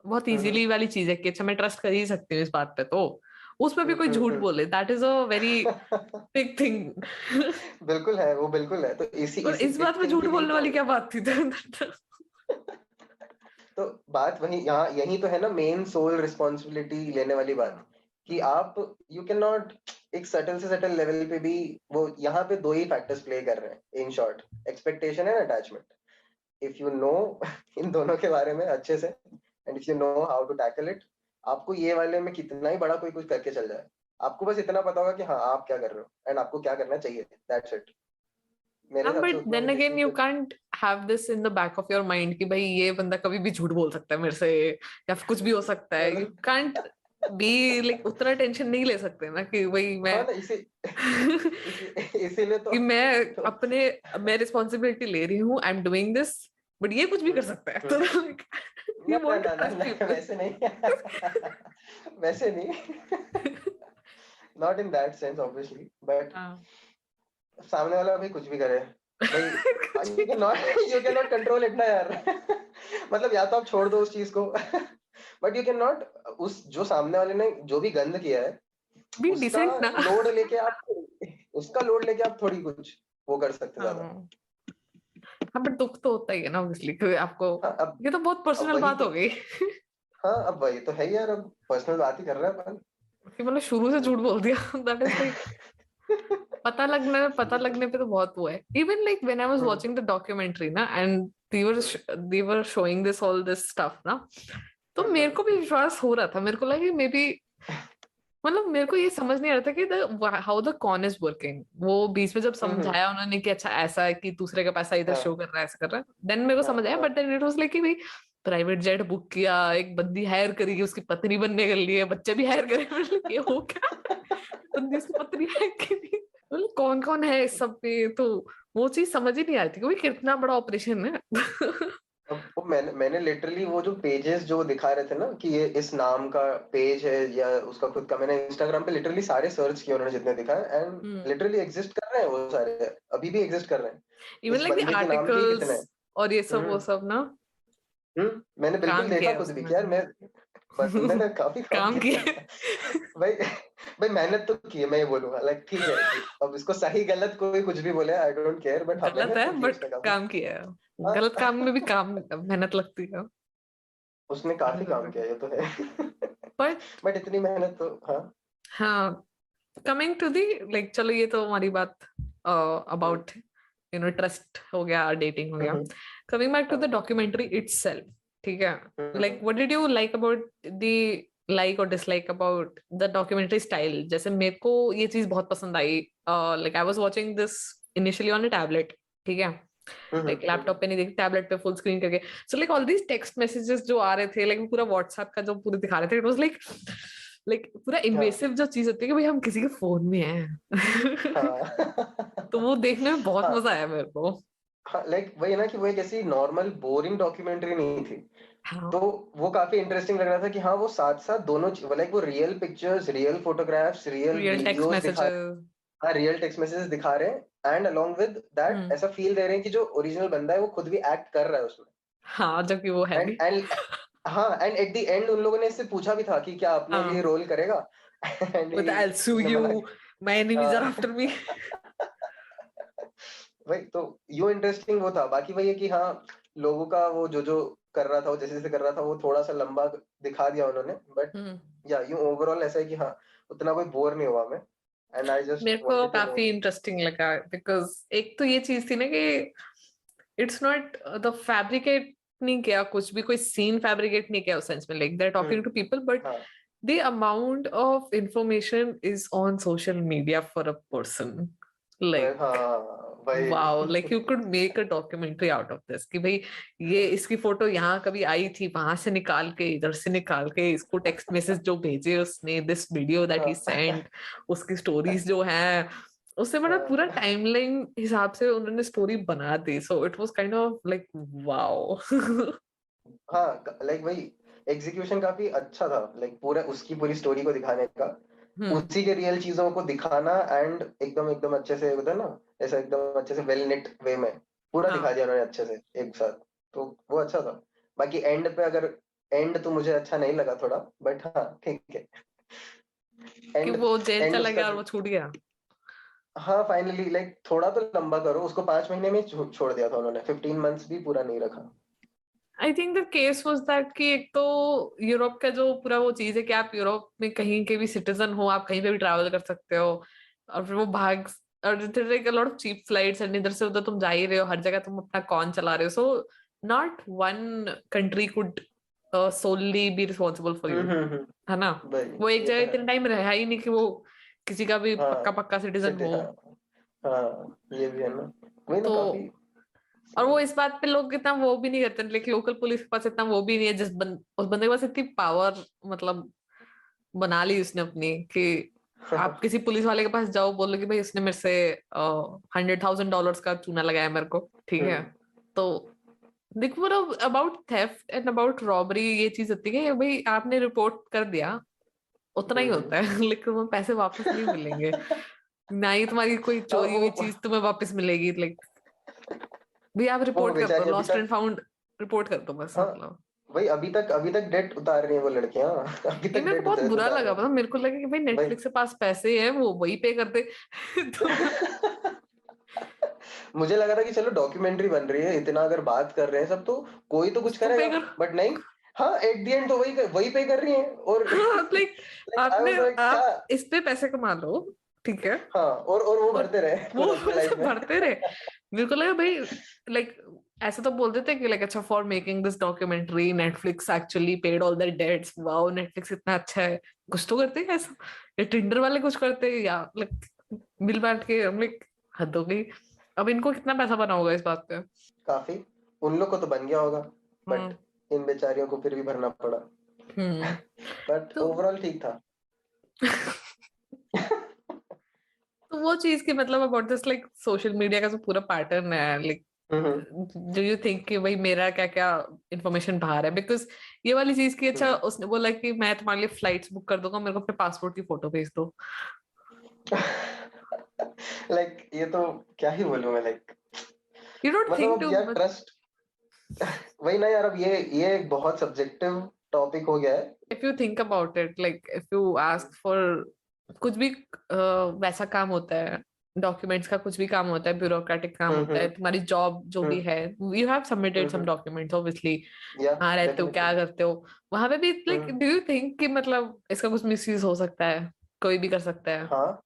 बहुत हम्म, इजीली वाली चीज है कि अच्छा मैं ट्रस्ट कर ही सकती हूँ इस बात पे, तो उसमें भी कोई झूठ हम्म। बोले, that is a very big thing. बिल्कुल है, वो बिल्कुल है, तो इसी और इसी इस बिग बात में थिंग झूठ के लिए बोलने तो वाली क्या बात थी? तो बात वही यहाँ यही तो है ना, मेन सोल रिस्पॉन्सिबिलिटी लेने वाली बात, कि आप यू कैन नॉट एक सटल से सटल लेवल पे भी, वो यहाँ पे दो ही फैक्टर्स प्ले कर रहे हैं in short, expectation and attachment. If you know इन दोनों के बारे में अच्छे से, and if you know how to tackle it, आपको ये वाले में कितना ही बड़ा कोई कुछ करके चल जाए, आपको बस इतना पता होगा कि हाँ आप क्या कर रहे हो एंड आपको क्या करना चाहिए, दैट्स इट। मेरे हिसाब से बट उतना देन कुछ अगेन इशू यू फिर। Can't have this in the back of your mind कि भाई ये बंदा कभी भी झूठ बोल सकता है मेरे से, या फिर कुछ भी हो सकता है, यू कांट बी लाइक उतना टेंशन नहीं ले सकते ना कि भाई मैं हाँ ना, इसी इसीलिए कि मैं तो अपने, मैं रिस्पॉन्सिबिलिटी ले रही हूँ, I am doing this, but ये कुछ भी कर सकता है, तो हम्म। लाइक ना यू ना वांट टू ना ना ट्रस्ट ना, पीपल। वैसे नहीं। वैसे नहीं, not in that sense obviously, but हाँ। सामने वाला भाई कुछ भी करे भाई, कुछ भी you can not control it ना यार। मतलब या तो आप छोड़ दो उस चीज को, बट यू कैन नॉट उस जो सामने वाले ने जो भी गंद किया है बी उसका डिसेंट ना। लोड लेके आप थोड़ी कुछ वो कर सकते ज्यादा। हाँ हाँ, बट दुख तो होता ही है ना ऑब्वियसली, क्योंकि आपको हाँ ये तो बहुत अब पर्सनल वही बात तो हो गई। हाँ अब वही तो है यार, अब पर्सनल बात ही कर रहे हैं अपन। कि मतलब शुरू से झूठ बोल दिया, दैट इज लाइक पता लगने पे तो बहुत वो है। Even like when I was hmm, watching the documentary ना, and they were showing this all this stuff ना, तो मेरे हम्म, को भी विश्वास हो रहा था, मेरे को लगा मे बी, मतलब मेरे को ये समझ नहीं आ रहा था कि how the con is working. वो बीच में जब हम्म, समझाया उन्होंने कि अच्छा ऐसा है कि दूसरे का पैसा इधर शो हाँ कर रहा है, ऐसा कर रहा है, देन मेरे को हाँ समझ आया। हाँ but then it was like कि भाई प्राइवेट जेट बुक किया, एक बंदी हायर करी, उसकी पत्नी बनने के लिए, बच्चे भी हायर करे, मतलब ये हो क्या, बंदी उसकी पत्नी है कि नहीं, मतलब कौन कौन है इस सब में, तो वो चीज समझ ही नहीं आ रही थी कि भाई कितना बड़ा ऑपरेशन है। अब वो मैंने लिटरली वो जो पेजेस जो दिखा रहे थे ना कि ये इस नाम का पेज है या उसका खुद का, मैंने इंस्टाग्राम पे लिटरली सारे सर्च किए उन्होंने जितने दिखाए, एंड लिटरली एग्जिस्ट कर रहे हैं वो सारे, अभी भी एग्जिस्ट कर रहे हैं। इवन इस लाइक द बंदे के नाम के ही कितने आर्टिकल्स हैं। और ये सब वो हम्म सब ना, मैंने बिल्कुल काम देखा किया है खुद भी उसने। कि यार मैं बंदे ने काफी काम काम किया किया है। भाई भाई मेहनत तो की है, मैं ये बोलूंगा लाइक ठीक है। अब इसको सही गलत कोई कुछ भी बोले आई डोंट केयर, बट हाँ गलत मेहनत है तो की है बट उसने काफी। काम किया है, हाँ गलत काम में भी काम मेहनत लगती है। उसने काफी काम किया, ये तो है। बट बट इतनी मेहनत तो हाँ। हाँ, कमिंग टू दी, लाइक चलो ये तो हमारी बात हम्म, अबाउट ट्रस्ट हो गया, डेटिंग हो गया। Hmm, coming back to the हाँ, डॉक्यूमेंट्री इटसेल्फ, ठीक है, like hmm, what did you like about the like और dislike about the documentary style? जैसे मेरे को ये चीज बहुत पसंद आई, like I was watching this initially on a tablet, ठीक है, हम्म, लाइक लैपटॉप पे नहीं देखी, टैबलेट पे फुल स्क्रीन करके। So like all these text messages जो आ रहे थे, लाइक पूरा व्हाट्सएप का जो पूरे दिखा रहे थे, इट वाज लाइक लाइक पूरा हाँ इन्वेसिव जो चीज होती है कि भाई हम किसी के फोन में हैं। तो हाँ वो देखने में बहुत हाँ मजा आया मेरे को। हाँ लाइक वही है ना कि वो एक ऐसी नॉर्मल बोरिंग डॉक्यूमेंट्री नहीं थी। हाँ, तो वो काफी इंटरेस्टिंग लग रहा था कि हाँ वो साथ साथ दोनों लाइक वो real pictures, real photographs, real real text videos दिखा, मैसेजेस। हाँ रियल टेक्स्ट मैसेजेस दिखा रहे हैं, एंड अलोंग विद दैट हम्म, ऐसा फील दे रहे हैं कि जो ओरिजिनल बंदा है वो खुद भी एक्ट कर रहा है उसमें। हाँ, जबकि वो है एंड नहीं। एंड हाँ एंड एट द एंड उन लोगों ने इससे पूछा भी था कि क्या अपने लिए हाँ, रोल करेगा। एंड विद आई सू उसने यू, मना माय एनिमीज आर किया। After me. वही तो यो इंटरेस्टिंग वो था। बाकी वही है कि हाँ लोगों का वो जो जो कर रहा था, वो जैसे जैसे कर रहा था, वो थोड़ा सा लंबा दिखा दिया उन्होंने, बट हम्म, या यूं ओवरऑल ऐसा है कि हाँ उतना कोई बोर नहीं हुआ मैं, एंड आई जस्ट मेरे को वांटेड टू नो। काफी इंटरेस्टिंग लगा, बिकॉज एक तो ये चीज थी ना कि इट्स नॉट द फैब्रिकेट नहीं किया कुछ भी, कोई सीन फैब्रिकेट नहीं किया उस सेंस में, like they are talking to people, but हाँ the amount of information is on social media for a person, like हाँ wow, भाई। like you could make a documentary out of this कि भाई ये इसकी फोटो यहाँ कभी आई थी, वहां से निकाल के इधर से निकाल के इसको टेक्स्ट मैसेज जो भेजे उसने, दिस वीडियो दैट ही हाँ सेंड, उसकी स्टोरीज जो है, उससे मतलब पूरा हाँ टाइमलाइन हिसाब से उन्होंने स्टोरी बना दी, so it was kind of like wow. हाँ लाइक वही एग्जीक्यूशन काफी अच्छा था, लाइक पूरा उसकी पूरी स्टोरी को दिखाने का, हम्म, उसी के रियल चीजों को दिखाना, एंड एकदम एकदम अच्छे से होता है ना, ऐसा एकदम अच्छे से वेल निट वे में पूरा दिखा हाँ, दिया उन्होंने अच्छे से एक साथ। तो वो अच्छा था। बाकी एंड पे अगर एंड तो मुझे अच्छा नहीं लगा थोड़ा, बट हाँ ठीक है। कि एंड वो जेल एंड चला उसका गया और वो छूट गया। हाँ फाइनली लाइक थोड़ा तो लंबा करो उसको, 5 महीने में छोड़ दिया था उन्होंने, 15 मंथ्स भी पूरा नहीं रखा। I think the case was that कि एक तो यूरोप का जो पूरा वो चीज है कि आप यूरोप में कहीं के भी सिटीजन हो, आप कहीं पे भी ट्रैवल कर सकते हो, और फिर वो भाग, और like a lot of cheap flights, and इधर से उधर तुम जा ही रहे हो, हर जगह तुम अपना कौन चला रहे हो, so not one country could solely be responsible for you, hmm, है ना। भाई वो एक ये जगह तो है। इतने टाइम रहा ही नहीं कि वो किसी का भी हाँ पक्का पक्का सिटीजन सिटी हो। हाँ हाँ ये भी है ना, वही ना तो काफी और सही वो है। इस बात पे लोग इतना वो भी नहीं करते, लेकिन लोकल पुलिस के पास इतना वो भी नहीं है, उस बंदे के पास इतनी पावर, मतलब बना ली उसने अपनी कि आप किसी पुलिस वाले के पास जाओ, बोलो कि भाई उसने मेरे से $100,000 का चूना लगाया मेरे को, ठीक है, हम्म तो देखो वो about theft and about robbery ये चीज होती है कि भाई आपने रिपोर्ट कर दिया, उतना ही हम्म। होता है। लेकिन वो पैसे वापस नहीं मिलेंगे, ना ही तुम्हारी कोई हाँ, चोरी हुई चीज तुम्हें वापस मिलेगी, लाइक भाई आप वो रिपोर्ट कर दो, बेचारी अभी लॉस्ट एंड तक फाउंड रिपोर्ट कर दो बस, हाँ मतलब भाई अभी तक डेट उतार रही है वो लड़कियां। अभी ये तक मेरे को डेट बहुत बुरा उतार लगा, रहे मतलब मेरे को लगा कि भाई हैं नेटफ्लिक्स के पास पैसे हैं, वो वही पे करते। तो भाई। मुझे लगा था कि चलो डॉक्यूमेंट्री बन रही है, इतना अगर बात कर रहे हैं सब तो कोई तो कुछ उसको पे करेगा, कर। बट नहीं। हाँ, एट द एंड तो वही पे कर रही है। और लाइक लाइक आई आपने वाज लाइक क्या। आप इस पे पैसे कमा लो, ठीक है, हाँ, और वो और भरते रहे वो खुद अपनी लाइफ सब में। भरते रहे। मेरे को लगा भाई लाइक ऐसा तो बोल देते कि लाइक अच्छा for making this documentary Netflix actually paid all their dates, wow Netflix इतना अच्छा है, कुछ तो करते हैं ऐसा, या टिंडर वाले कुछ करते हैं, या लाइक मिल बांट के हम लाइक हद हो गई। अब इनको कितना पैसा बना होगा इस बात पे। काफी। उन लोग को तो बन गया होगा, बट हम्म। इन बेचारियों को फिर भी भरना पड़ा। हम्म। बट तो ओवरऑल ठीक था। तो वो चीज की मतलब about this like social media का जो पूरा पैटर्न है, like hmm, do you think कि भाई मेरा क्या क्या इंफॉर्मेशन बाहर है, बिकॉज ये वाली चीज की, अच्छा हम्म। उसने बोला कि मैं तुम्हारे लिए फ्लाइट्स बुक कर दूंगा, मेरे को अपने पासपोर्ट की फोटो भेज दो। लाइक ये तो क्या ही बोलूं मैं, लाइक यू डोंट मतलब थिंक अब टू। यार ट्रस्ट। वही ना यार, अब ये एक बहुत सब्जेक्टिव टॉपिक हो गया है। If you think about it, like if you ask for कुछ भी वैसा काम होता है, डॉक्यूमेंट्स का कुछ भी काम होता है, ब्यूरोक्रेटिक काम होता है, हम्म, तुम्हारी जॉब जो भी हम्म, है, you have submitted some hmm. Documents obviously, या कहाँ रहते हो, डेफिनेटली। क्या करते हो, वहां पे भी like hmm. Do you think कि मतलब इसका कुछ मिसयूज हो सकता है, कोई भी कर सकता है। हाँ,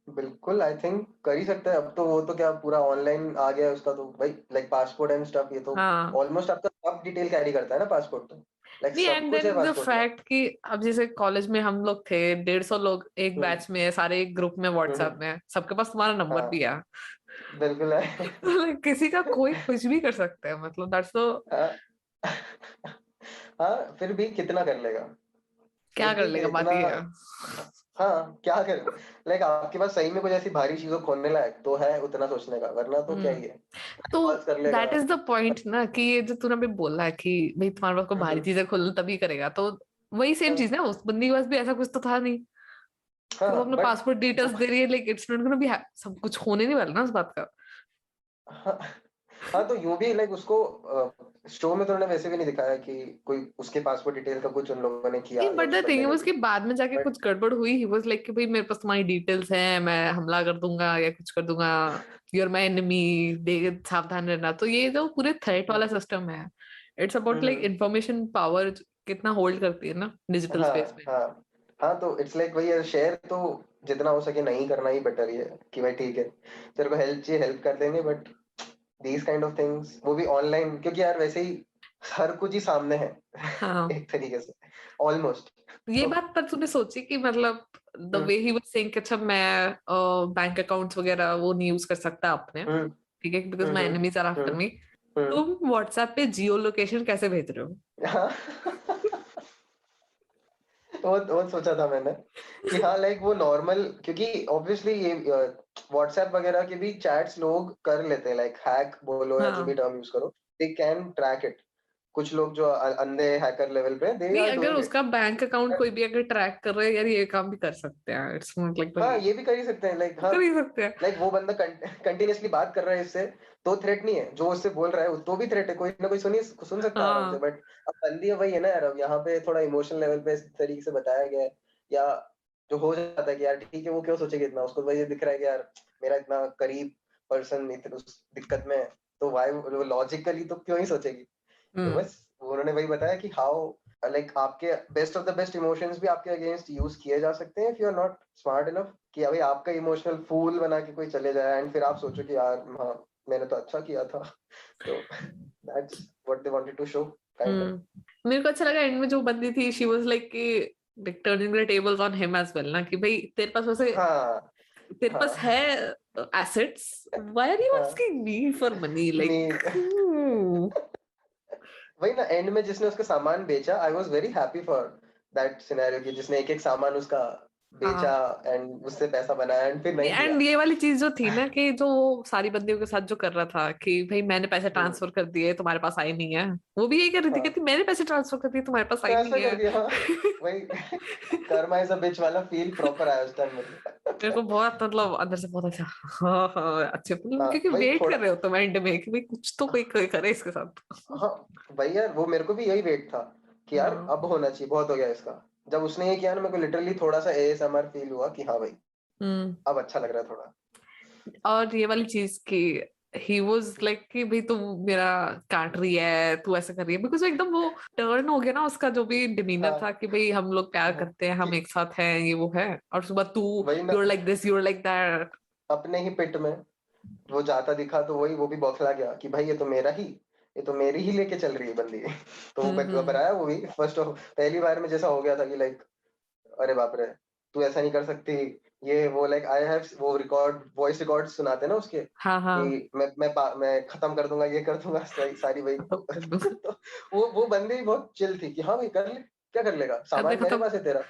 बिल्कुल आई थिंक कर ही सकता है। अब तो वो तो क्या पूरा ऑनलाइन आ गया है उसका, तो भाई लाइक पासपोर्ट एंड स्टफ, ये तो हाँ, ऑलमोस्ट आपका सब डिटेल कैरी करता है ना पासपोर्ट तो। लाइक नहीं सब एंड कुछ है देन द पासपोर्ट में। फैक्ट कि अब जैसे कॉलेज में हम लोग थे 150 लोग एक हम्म, बैच में है, सारे एक ग्रुप में व्हाट्सएप हम्म। में है, सबके पास तुम्हारा नंबर हाँ, भी है। बिल्कुल है। किसी का कोई कुछ भी कर सकता है, मतलब दैट्स तो हाँ। हाँ, फिर भी कितना कर लेगा। क्या एक कर भी लेगा, बात इतना। ये है। हाँ, क्या कर। लाइक आपके पास सही में कुछ ऐसी भारी चीजों खोलने लायक तो है उतना सोचने का, वरना तो क्या ही हम्म। है। तो कॉल्स कर लेगा। दैट इज द पॉइंट ना, कि ये जो तूने अभी बोला है कि भाई तुम्हारे पास को भारी हम्म, चीजें खोल तभी करेगा, तो वही सेम हाँ, चीज ना, उस बंदी के पास भी ऐसा कुछ तो था नहीं कि हाँ, वो अपने बट पासपोर्ट डिटेल्स दे रही है, like it's not gonna be, सब कुछ होने नहीं वाला ना उस बात का। हाँ, हाँ, तो यूं भी लाइक उसको शो में तो उन्होंने वैसे भी नहीं दिखाया कि कोई उसके पासपोर्ट डिटेल का कुछ उन लोगों ने किया नहीं या बट उस द थिंग बंदे ने वाज कि किया। बाद में जाके बट कुछ गड़बड़ हुई, ही वाज लाइक कि भाई मेरे पास तुम्हारी डिटेल्स हैं, मैं हमला कर दूंगा या कुछ कर दूंगा, यू आर माय एनिमी, देख सावधान रहना, तो ये जो पूरे थ्रेट वाला सिस्टम है, it's about like information power कितना होल्ड करती है ना डिजिटल हाँ, स्पेस में। हाँ, हाँ, तो इट्स लाइक वही है, शेयर तो जितना हो सके नहीं करना ही बेटर ही है। कि भाई ठीक है, तेरे को हेल्प चाहिए हेल्प कर देंगे, but these kind of things वो भी ऑनलाइन, क्योंकि यार वैसे ही हर कुछ ही सामने है। हाँ, एक तरीके से ऑलमोस्ट। ये तो बात पर तूने सोची कि मतलब the hmm, way he was saying कि अच्छा मैं बैंक अकाउंट्स वगैरह वो नहीं यूज कर सकता अपने, हम्म, ठीक है, because hmm, my enemies are after hmm, me, hmm, तुम व्हाट्सएप पे जियो लोकेशन कैसे भेज रहे हो। हाँ। वो सोचा था मैंने कि हाँ लाइक वो नॉर्मल, क्योंकि ऑब्वियसली ये व्हाट्सएप वगैरह के भी चैट्स लोग कर लेते हैं, लाइक हैक बोलो या जो भी हाँ, टर्म यूज करो, दे कैन ट्रैक इट। कुछ लोग जो अंधे हैकर लेवल पे, दे नहीं आर अगर डूइंग इट। उसका बैंक अकाउंट कोई भी अगर ट्रैक कर रहा है यार, ये काम भी कर सकते हैं, इट्स नॉट लाइक हाँ, भाई ये भी कर ही सकते हैं, लाइक हाँ। कर ही सकते हैं। लाइक वो बंदा कंटिन्यूअसली बात कर रहा है इससे, तो थ्रेट नहीं है, जो उससे बोल रहा है तो भी थ्रेट है, कोई ना कोई सुन सकता है आराम से, हाँ, बट अब बंदी है वही है ना यार, अब यहाँ पे थोड़ा इमोशनल लेवल पे इस तरीके से बताया गया है, या जो हो जाता है कि यार ठीक है, वो क्यों सोचेगी इतना, उसको वही दिख रहा है कि यार मेरा इतना करीब पर्सन इतनी उस दिक्कत में है, तो वाई लॉजिकली तो क्यों ही सोचेगी। तो हम्म, बस उन्होंने वही बताया कि हाउ लाइक आपके best of the best emotions भी आपके अगेंस्ट यूज किए जा सकते हैं, if you are not smart enough, कि अभी आपका इमोशनल फूल बना के कोई चले जाए एंड फिर आप सोचो कि यार हाँ मैंने तो अच्छा किया था। तो that's what they wanted to show kind of. मेरे को अच्छा लगा एंड में जो बंदी थी, शी वाज लाइक कि turning the tables on him as well ना, कि भाई तेरे पास वैसे हाँ, तेरे पास हाँ, है एसेट्स, व्हाई आर यू हाँ, asking me for money, like नहीं। वही ना, एंड में जिसने उसका सामान बेचा, I was very happy for that scenario, कि जिसने एक एक सामान उसका बेचा एंड उससे पैसा बनाया एंड फिर नहीं दिया। एंड ये वाली चीज जो थी ना कि जो वो सारी बंदियों के साथ जो कर रहा था कि भाई मैंने पैसे हम्म, ट्रांसफर कर दिए तुम्हारे पास आए नहीं है, वो भी यही कर रही थी, हाँ कहती मैंने पैसे ट्रांसफर कर दिए तुम्हारे पास आए ट्रांसफर नहीं कर है। दिया, हाँ वही कर्मा इज अ बिच वाला फील प्रॉपर आया उस टाइम मेरे मेरे को। को बहुत मतलब अंदर से बहुत अच्छा, हाँ हाँ अच्छे, मतलब हाँ क्योंकि वही वेट कर थोड़ा, रहे हो तुम एंड में कि भाई कुछ तो कोई कोई करे इसके साथ। हाँ भाई यार वो मेरे को भी यही वेट था कि यार हाँ। अब होना चाहिए, बहुत हो गया इसका। जब उसने ये किया ना मेरे को लिटरली थोड़ा सा एएसएमआर फील हुआ कि हाँ भाई हम्म। अब अच्छा लग रहा है थोड़ा। और ये वाली चीज की ही वॉज लाइक कि भाई तू मेरा काट रही है, तू ऐसा कर रही है, बिकॉज एकदम वो टर्न हो गया ना उसका, जो भी डिमीनर था हाँ कि भाई हम लोग प्यार हाँ, करते हैं, हम कि एक साथ हैं, ये वो है, और सुबह तू वही ना, you're like this you're like that. अपने ही पिट में वो जाता दिखा तो वही वो भी बौखला गया कि भाई ये तो मेरा ही, ये तो मेरी ही लेके चल रही है बंदी। तो वो हम्म। घबराया वो भी फर्स्ट ऑफ पहली बार में जैसा हो गया था कि लाइक अरे बाप रे तू ऐसा नहीं कर सकती। ये वो लाइक आई हैव वो रिकॉर्ड वॉइस रिकॉर्ड सुनाते ना उसके हाँ हाँ। कि मैं खत्म कर दूंगा, ये कर दूंगा सारी वही। तो वो बंदी भी बहुत चिल थी कि हाँ भाई कर ले, क्या कर लेगा, कर दे सामान मेरे खत्म। पास है तेरा।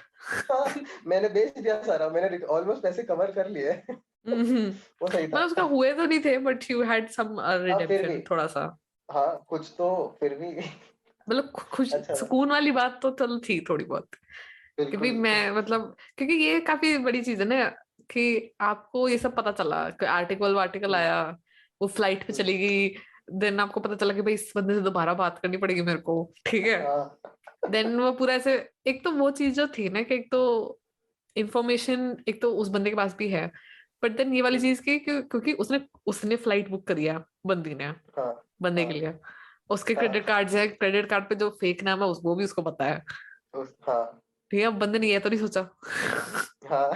हाँ मैंने बेच दिया सारा, मैंने ऑलमोस्ट पैसे कवर कर लिए। वो सही मतलब था। उसका हुए तो नहीं थे, बट यू हैड सम हाँ फिर भी, रिडेम्पशन थोड़ा सा। हाँ कुछ तो फिर भी। मतलब खुश अच्छा था सुकून वाली बात तो चल थी थोड़ी बहुत, कि भी बिल्कुल। मैं मतलब क्योंकि ये काफी बड़ी चीज है ना कि आपको ये सब पता चला, आर्टिकल वार्टिकल हम्म, आया, वो फ्लाइट पे हम्म, चली गई, देन आपको पता चला कि भाई इस बंदे से दोबारा बात करनी पड़ेगी मेरे को, ठीक है। हाँ देन वो पूरा ऐसे, एक तो वो चीज जो थी ना कि एक तो इंफॉर्मेशन एक तो उस बंदे के पास भी है, बट देन ये वाली हम्म, चीज की क्योंकि उसने उसने फ्लाइट बुक करी है बंदी ने, हाँ बंदे हाँ के लिए, उसके हाँ क्रेडिट कार्ड है, क्रेडिट कार्ड पे जो फेक नाम है वो भी उसको पता है, हाँ ठीक है। अब बंदे ने ये तो नहीं सोचा। हाँ।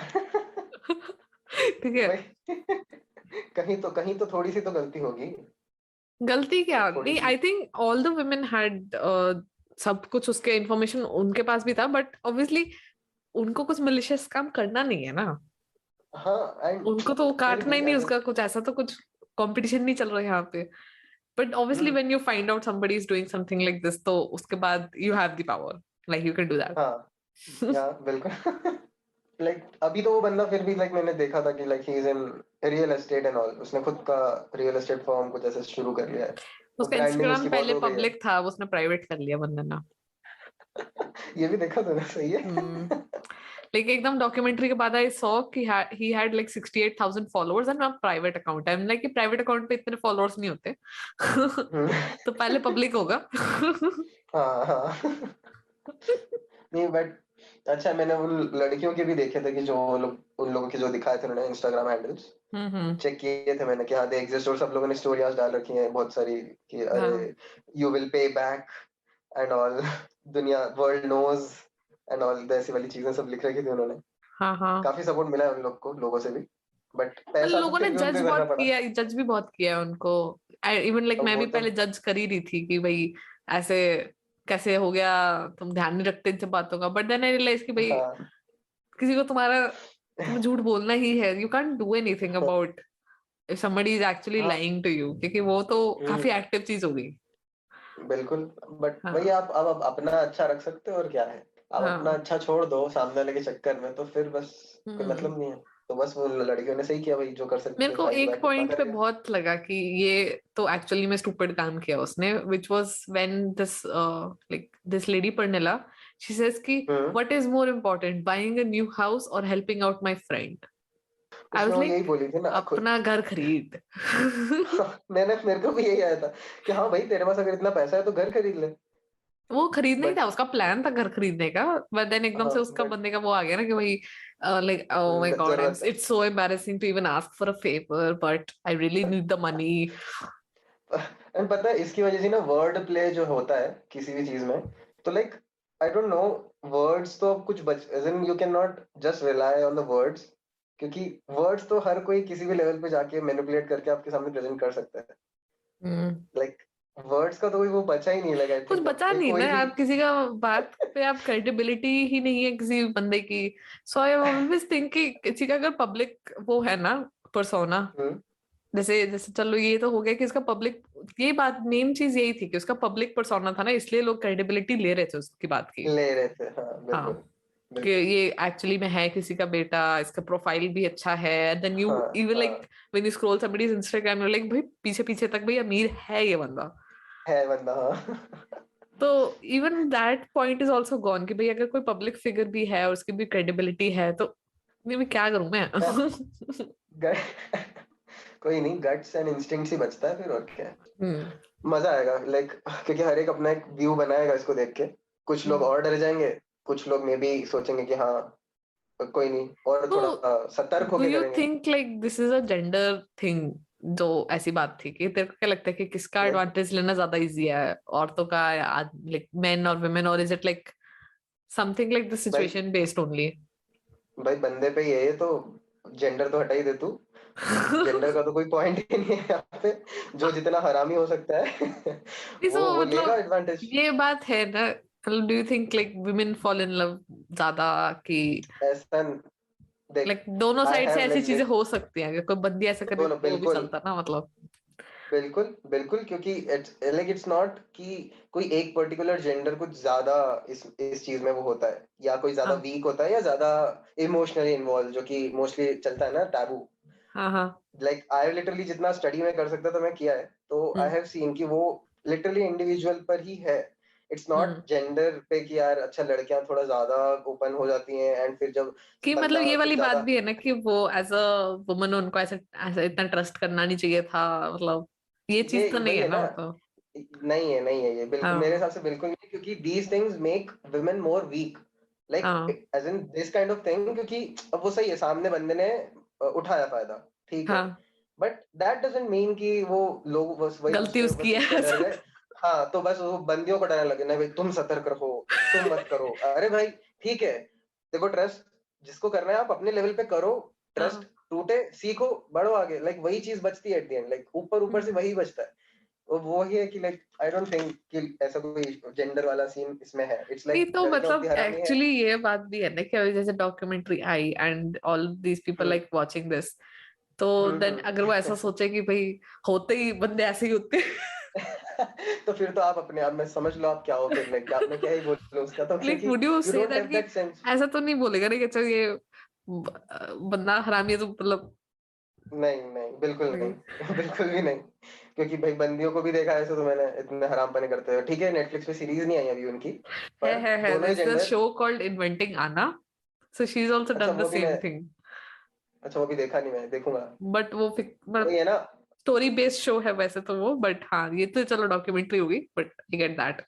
ठीक है। वही कहीं तो थोड़ी सी तो गलती होगी, गलती क्या थोड़ी नहीं, see. I think all the women had सब कुछ उसके इंफॉर्मेशन उनके पास भी था, बट ऑब्वियसली उनको कुछ मलिशियस काम करना नहीं है ना, हाँ एंड उनको तो फिर काटना ही भी नहीं, अगर उसका कुछ ऐसा तो कुछ कंपटीशन नहीं चल रहा है यहाँ पे। But obviously hmm, when you find out somebody is doing something like this, तो उसके बाद you have the power, like you can do हाँ दैट। हाँ बिल्कुल। लाइक अभी तो वो बंदा फिर भी लाइक मैंने देखा था कि like he is in real estate and all, उसने खुद का रियल एस्टेट फर्म कुछ ऐसे शुरू कर लिया है। तो उसका ब्रांडिंग इंस्टाग्राम उसकी बहुत पहले हो गई है। पब्लिक था, वो उसने प्राइवेट कर लिया बंदे ने। ये भी देखा तूने, सही है। हम्म। लेकिन एकदम डॉक्यूमेंट्री के बाद आई सॉ कि he had like 68,000 followers and private account, I am like कि प्राइवेट अकाउंट पे इतने फॉलोअर्स नहीं होते। हम्म, तो पहले पब्लिक होगा। हाँ हाँ। नहीं बट अच्छा मैंने उन लड़कियों के भी देखे थे कि जो वो लोग उन लोगों के जो दिखाए थे उन्होंने इंस्टाग्राम हैंडल्स हम्म। चेक किए थे मैंने कि हाँ दे एग्जिस्ट, और सब लोगों ने स्टोरीज डाल रखी हैं बहुत सारी कि अरे हाँ you will pay back and all, दुनिया वर्ल्ड नोज एंड ऑल, ऐसी वाली चीजें सब लिख रखी थी उन्होंने। हाँ हाँ। काफी सपोर्ट मिला है उन लोग को लोगों से भी, बट मतलब पैसा तो लोगों ने फिर भी जज उनको करना बहुत पड़ा। किया, जज भी बहुत किया है उनको। इवन लाइक अब मैं वो भी तो पहले जज कर ही रही थी कि भाई ऐसे कैसे हो गया, तुम ध्यान नहीं रखते इन सब बातों का, बट देन आई रियलाइज कि भाई हाँ। किसी को तुम्हें झूठ बोलना ही है, you can't do anything about if somebody is actually हाँ lying to you, क्योंकि वो तो काफी हम्म, एक्टिव चीज होगी। बिल्कुल। बट वही हाँ आप अब अपना अच्छा रख सकते हो और क्या है, आप अपना हाँ। अच्छा छोड़ दो सामने वाले के चक्कर में तो फिर बस कोई हम्म। मतलब नहीं है। तो बस वो लड़कियों ने सही किया भाई, जो कर सकती मेरे थी को फाइट एक बैक उतना पॉइंट कर पे लिया। बहुत लगा कि ये तो एक्चुअली में स्टूपिड काम किया उसने, which was when this like this lady Pernilla, she says कि hmm, what is more important, buying a new house और helping out my friend. I उसमें वाज वो यही लाइक बोली थी ना खुद। अपना घर खरीद। मैंने मेरे को भी यही आया था कि हाँ भाई तेरे पास अगर इतना पैसा है तो घर खरीद ले। वो खरीदना ही था, बट उसका प्लान था घर खरीदने का, बट देन एकदम हाँ से उसका बट बंदे का वो आ गया ना कि भाई लाइक ओ माय गॉड जरूरत है। It's so embarrassing to even ask for a favour but I really need the money. And पता है इसकी वजह से ना वर्ड प्ले जो होता है किसी भी चीज में, तो like I don't know, words तो अब कुछ बच as in you can not just rely on the words, क्योंकि वर्ड्स तो हर कोई किसी भी लेवल पे जाके मैनिपुलेट करके आपके सामने प्रेजेंट कर सकता है। लाइक वर्ड्स का तो कोई वो बचा ही नहीं, लाइक आई कुछ थिंक अब बचा एक नहीं कोई ना, भी। आप किसी का बात पे आप क्रेडिबिलिटी ही नहीं है किसी बंदे की। सो आई ऑलवेज थिंक कि किसी का अगर पब्लिक वो है ना पर्सोना, हम्म, जैसे जैसे चलो ये तो हो गया कि उसका पब्लिक, ये बात मेन चीज यही थी कि उसका पब्लिक पर्सोना था ना, इसलिए लोग क्रेडिबिलिटी ले रहे थे उसकी बात की। ले रहे थे हाँ हाँ। बिल्कुल। कि बिल्कुल। ये एक्चुअली में है किसी का बेटा, इसका प्रोफाइल भी अच्छा है, देन यू हाँ इवन हाँ, like when you scroll somebody's Instagram you like भाई पीछे पीछे तक भाई अमीर है ये बंदा। है बंदा, हाँ। तो even that point is also gone कि भाई अगर कोई पब्लिक फिगर भी है और उसकी भी क्रेडिबिलिटी है तो मैं क्या करूं मैं। मैं गट कोई नहीं, गट्स एंड इंस्टिंक्ट्स ही बचता है फिर, और क्या है। हम्म मजा आएगा लाइक, क्योंकि हर एक अपना एक व्यू बनाएगा इसको देख के। कुछ लोग हम्म। और डर जाएंगे, कुछ लोग मे बी सोचेंगे कि हाँ कोई नहीं, और तो थोड़ा सतर्क डू होके यू करेंगे। Think like this is a gender thing? जो ऐसी बात थी कि तेरे को क्या लगता है कि किसका लाइक एडवांटेज लेना ज्यादा इजी है, औरतों का या लाइक मेन और वुमेन, और is it like something like the भाई सिचुएशन बेस्ड ओनली? भाई बंदे पे ये है तो जेंडर तो हटा ही दे तू। जेंडर का तो कोई पॉइंट ही नहीं है यहाँ पे। जो जितना हरामी हो सकता है नहीं तो वो लेगा मतलब एडवांटेज। ये बात है ना, मतलब do you think like women fall in love ज्यादा कि ऐसा देख, लाइक दोनों आई साइड से हैव ऐसी लाइक चीजें हो सकती हैं, अगर कोई बंदी ऐसा करे दोनों, तो वो भी बिल्कुल चलता ना मतलब। बिल्कुल बिल्कुल, क्योंकि इट्स नॉट कि कोई एक पर्टिकुलर जेंडर कुछ ज्यादा इस चीज में वो होता है, या कोई ज्यादा हाँ वीक होता है, या ज्यादा इमोशनली इन्वॉल्व, जो कि मोस्टली चलता है ना टैबू। हाँ हाँ। लाइक आई लिटरली जितना स्टडी में कर सकता था मैं किया है, तो आई हम्म हैव सीन कि वो लिटरली इंडिविजुअल पर ही है। It's not hmm. जेंडर पे कि यार अच्छा लड़कियां थोड़ा ज्यादा ओपन हो जाती हैं, एंड फिर जब कि मतलब बंदा ये कुछ वाली बात ज्यादा, भी है ना कि वो एज अ वुमन उनको ऐसे ऐसे इतना ट्रस्ट करना नहीं चाहिए था, मतलब ये ये चीज तो नहीं वही है है ना ना। मतलब। नहीं है ये, बिल्कुल मेरे हाँ हिसाब से बिल्कुल नहीं, क्योंकि these things make women more weak, like हाँ as in this kind of thing. क्योंकि अब वो सही है, सामने बंदे ने उठाया फायदा, ठीक है, हाँ। बट दैट डजंट मीन कि वो लोग बस वही गलती उससे उसकी बस उससे है डर गए। हाँ, तो बस वो बंदियों को डरने लगे ना, भाई तुम सतर्क रहो, तुम मत करो। अरे भाई ठीक है, देखो ट्रस्ट जिसको करना है आप अपने लेवल पे करो, ट्रस्ट हाँ। टूटे सीखो बढ़ो आगे, लाइक वही चीज बचती है एट द एंड, लाइक ऊपर ऊपर से हम्म। वही बचता है। वो ही है कि लाइक आई डोंट थिंक कि ऐसा कोई जेंडर वाला सीन इसमें है। इट्स नहीं लाइक तो लड़कियां उतनी मतलब हरामी है। एक्चुअली ये बात भी है ना कि अभी जैसे documentary I and all these people hmm like watching this, तो देन अगर वो ऐसा सोचे कि भाई होते ही बंदे ऐसे ही होते हैं। तो फिर तो आप अपने आप में समझ लो आप क्या हो फिर, लाइक क्या मैं क्या ही बोलूं उसका, तो लाइक क्योंकि वुड यू यू से डोंट दैट हैव कि दैट सेंस। ऐसा तो नहीं बोलेगा ना कि अच्छा ये बंदा हरामी है तो मतलब नहीं नहीं, बिल्कुल वही नहीं। बिल्कुल भी नहीं, क्योंकि भाई बंदियों को भी देखा है ऐसे, तो मैंने इतने हराम पने करते हुए। ठीक है, नेटफ्लिक्स पे सीरीज नहीं आई अभी उनकी, पर है दोनों ही there's a gender. show called Inventing Anna, so she's also अच्छा done the वो भी मैं, same thing, अच्छा वो भी देखा नहीं, मैं देखूंगा। बट वो मतलब वही है ना, स्टोरी बेस्ड शो है वैसे तो वो, बट हाँ ये तो चलो डॉक्यूमेंट्री होगी, बट आई गेट दैट।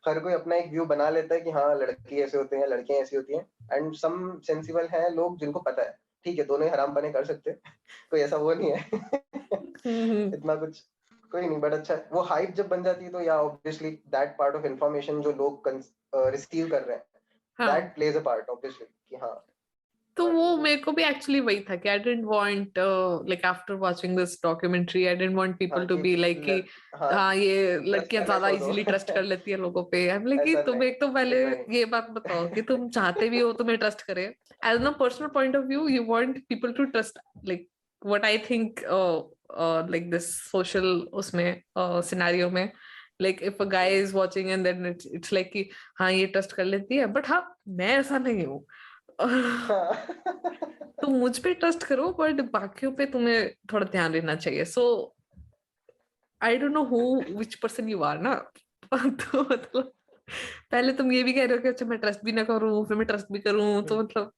हर कोई अपना एक व्यू बना लेता है कि हाँ लड़की ऐसे होते हैं, लड़कियां ऐसी होती हैं, एंड सम सेंसिबल हैं लोग जिनको पता है, ठीक है दोनों ही हराम पने कर सकते हैं। कोई ऐसा वो नहीं है। इतना कुछ कोई नहीं, बट अच्छा है वो हाइप जब बन जाती है, तो या obviously that part of information जो लोग रिसीव कर रहे हैं, हाँ that plays a part obviously कि हाँ। तो बट वो मेरे को भी एक्चुअली वही था कि I didn't want like after watching this documentary I didn't want हाँ पीपल टू कि बी लाइक कि हाँ हाँ ये ट्रस्ट लड़कियां करना ज्यादा छोड़ दो। इजीली ट्रस्ट कर लेती है लोगों पे। आई एम लाइक कि ऐसा तुम एक तो पहले नहीं नहीं। ये बात बताओ कि तुम चाहते भी हो तुम्हें ट्रस्ट करे, as a personal point of view you want people to trust, like what I think like this social उसमें सिनेरियो में, like if a guy is watching and then it's like कि हाँ ये ट्रस्ट कर लेती है, but हाँ मैं ऐसा नहीं हूँ। हाँ। तुम मुझ पे ट्रस्ट करो बट बाकियों पे तुम्हें थोड़ा ध्यान देना चाहिए। So I don't know who which person you are ना। तो मतलब पहले तुम ये भी कह रहे हो कि अच्छा मैं ट्रस्ट भी ना करूं फिर मैं ट्रस्ट भी करूं, तो मतलब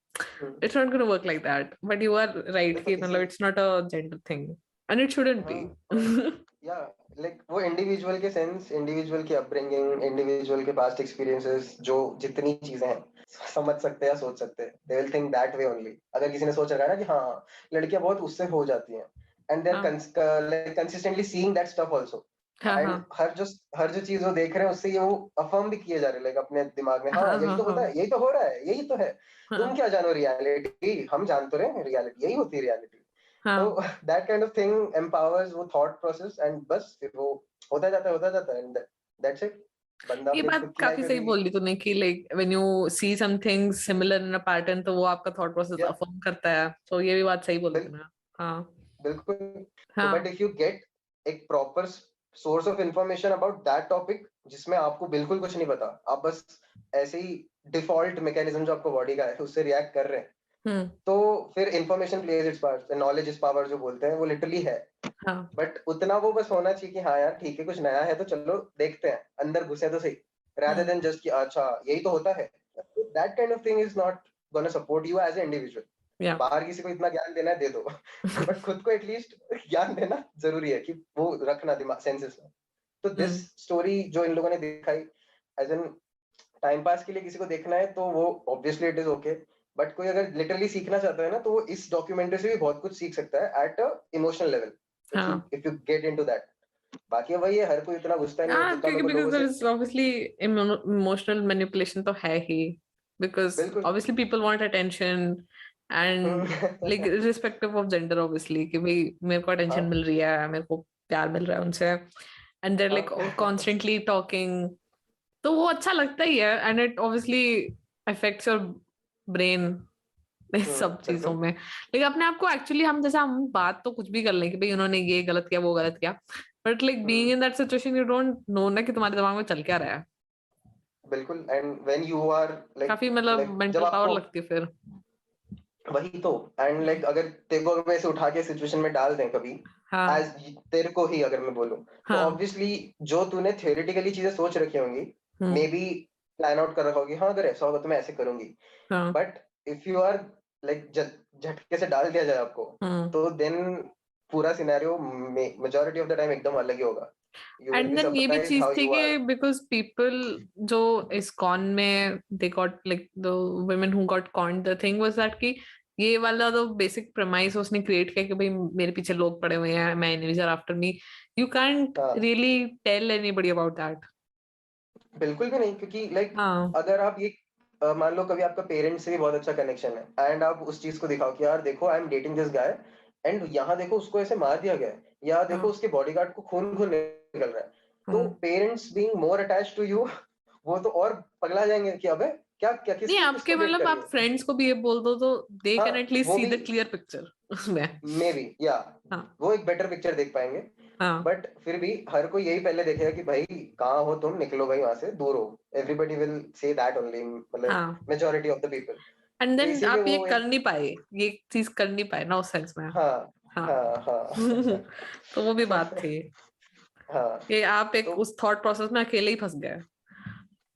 it's not gonna work like that, but you are right देखो कि मतलब इसी, it's not a gender thing and it shouldn't be. हाँ और या लाइक वो इंडिविजुअल के सेंस, इंडिविजुअल की अपब्रिंगिंग, इंडिविजुअल के पास्ट एक्सपीरियंसेस, जो जितनी चीजें हैं समझ सकते हैं या सोच सकते हैं, they will think that way only. अगर किसी ने सोच रखा है ना कि हाँ लड़कियां बहुत उससे हो जाती हैं, एंड दे आर हाँ like consistently seeing that stuff also, हाँ एंड हाँ हर जो चीज वो देख रहे हैं उससे ये वो अफर्म भी किए जा रहे हैं, लाइक अपने दिमाग में हाँ हाँ यही हाँ तो हाँ होता है, यही तो हो रहा है, यही तो है। तुम हाँ क्या जानो रियलिटी, हम जान तो रहे हैं रियलिटी, यही होती है रियलिटी। तो हाँ। That kind of thing empowers वो थॉट प्रोसेस, एंड बस फिर वो होता जाता है, एंड दैट्स इट। बंदा ये फिर बात खुद की लाइफ काफी में सही भी, बोली तूने कि like when you see something similar in a pattern तो वो आपका थॉट प्रोसेस या अफर्म करता है, तो ये भी बात सही बोली बिल, तूने। हाँ बिल्कुल। तो बट हाँ इफ यू गेट एक proper source of information about that topic, जिसमें आपको बिल्कुल कुछ नहीं पता, आप बस ऐसे ही डिफॉल्ट मैकेनिज्म जो आपको बॉडी का है उससे रिएक्ट कर रहे हैं, तो फिर information plays its part, knowledge is power जो बोलते हैं वो लिटरली है। हाँ बट उतना वो बस होना चाहिए कि हाँ यार ठीक है कुछ नया है तो चलो देखते हैं, अंदर घुसे तो सही, rather than just कि अच्छा यही तो होता है। That kind of thing is not gonna support you as an individual. या बाहर किसी को इतना ज्ञान देना है दे दो, बट खुद को एटलीस्ट ज्ञान देना जरूरी है कि वो रखना दिमाग सेंसेस में। तो दिस स्टोरी जो इन लोगों ने दिखाई एज एन टाइम पास के लिए किसी को देखना है तो वो obviously it is okay, but कोई अगर लिटरली सीखना चाहता है ना तो वो इस डॉक्यूमेंट्री से भी बहुत कुछ सीख सकता है एट अ इमोशनल लेवल, हाँ if you get into that. बाकी वही है, हर कोई इतना घुसता नहीं है हाँ जितना क्योंकि मेरे को because लोगों there से। is obviously emotional manipulation तो है ही, because बिल्कुल। obviously people want attention and like irrespective of gender obviously कि भाई मेरे को attention हाँ मिल रही है, मेरे को प्यार मिल रहा है उनसे, and they're like हाँ constantly talking, तो वो अच्छा लगता ही है and it obviously affects your brain इस सब चीजों बिल्कुल। में। लेकिन अपने आप को एक्चुअली हम जैसे हम बात तो कुछ भी कर लें कि भाई उन्होंने ये गलत किया वो गलत किया, but like being in that situation you don't no ना कि तुम्हारे दिमाग में चल क्या रहा है। बिल्कुल। And when you are like काफी मतलब लाइक जब मेंटल पावर आपको लगती है फिर। वही तो, एंड लाइक अगर तेरे को अगर वैसे उठा के सिचुएशन में डाल दें कभी, हाँ एज तेरे को ही अगर मैं बोलूं, तो हाँ ऑब्वियसली जो तूने थियोरेटिकली चीजें सोच रखी होंगी, मे बी प्लान आउट कर रखा होगी, हाँ अगर ऐसा होगा तो मैं ऐसे करूंगी, हाँ but if you are like झटके से डाल दिया जाए आपको, तो देन पूरा scenario majority of the time एकदम अलग ही होगा। You will end be then ये भी सरप्राइज्ड चीज हाउ थी यू आर। कि बिकॉज पीपल जो इस कॉन में they got like the women who got conned, the thing was that कि ये वाला तो बेसिक प्रेमाइस उसने क्रिएट किया कि भाई मेरे पीछे लोग पड़े हुए हैं, मैं इन्विजिल आफ्टर मी, यू कांट हाँ really tell anybody about that. बिल्कुल भी नहीं, क्योंकि लाइक हाँ अगर आप ये मान लो कभी आपका पेरेंट्स से भी बहुत अच्छा कनेक्शन है एंड आप उस चीज को दिखाओ कि यार देखो I am dating this guy and यहाँ देखो उसको ऐसे मार दिया गया है, या देखो हाँ उसके बॉडीगार्ड को खून खून निकल रहा है, तो हाँ parents being more attached to you, वो तो और पगला जाएंगे कि अबे क्या क्या नहीं किसको आपके किसको डेट मतलब कर रही आप है। फ्रेंड्स को भी ये बोल दो तो दे हाँ कैन एटलीस्ट वो सी भी द क्लियर पिक्चर उसमें। मे बी या हाँ वो एक बेटर पिक्चर देख पाएंगे, हाँ बट फिर भी हर कोई यही पहले देखेगा कि भाई कहाँ हो तुम, निकलो भाई वहां से दूर हो, everybody will say that only, मतलब हाँ majority of the people. And तो देन इसीलिए आप ये वो कर एक नहीं पाए, ये चीज कर नहीं पाए ना उस सेंस में। हाँ हाँ हाँ हाँ तो वो भी बात थी हाँ कि आप एक तो उस थॉट प्रोसेस में अकेले ही फंस गए।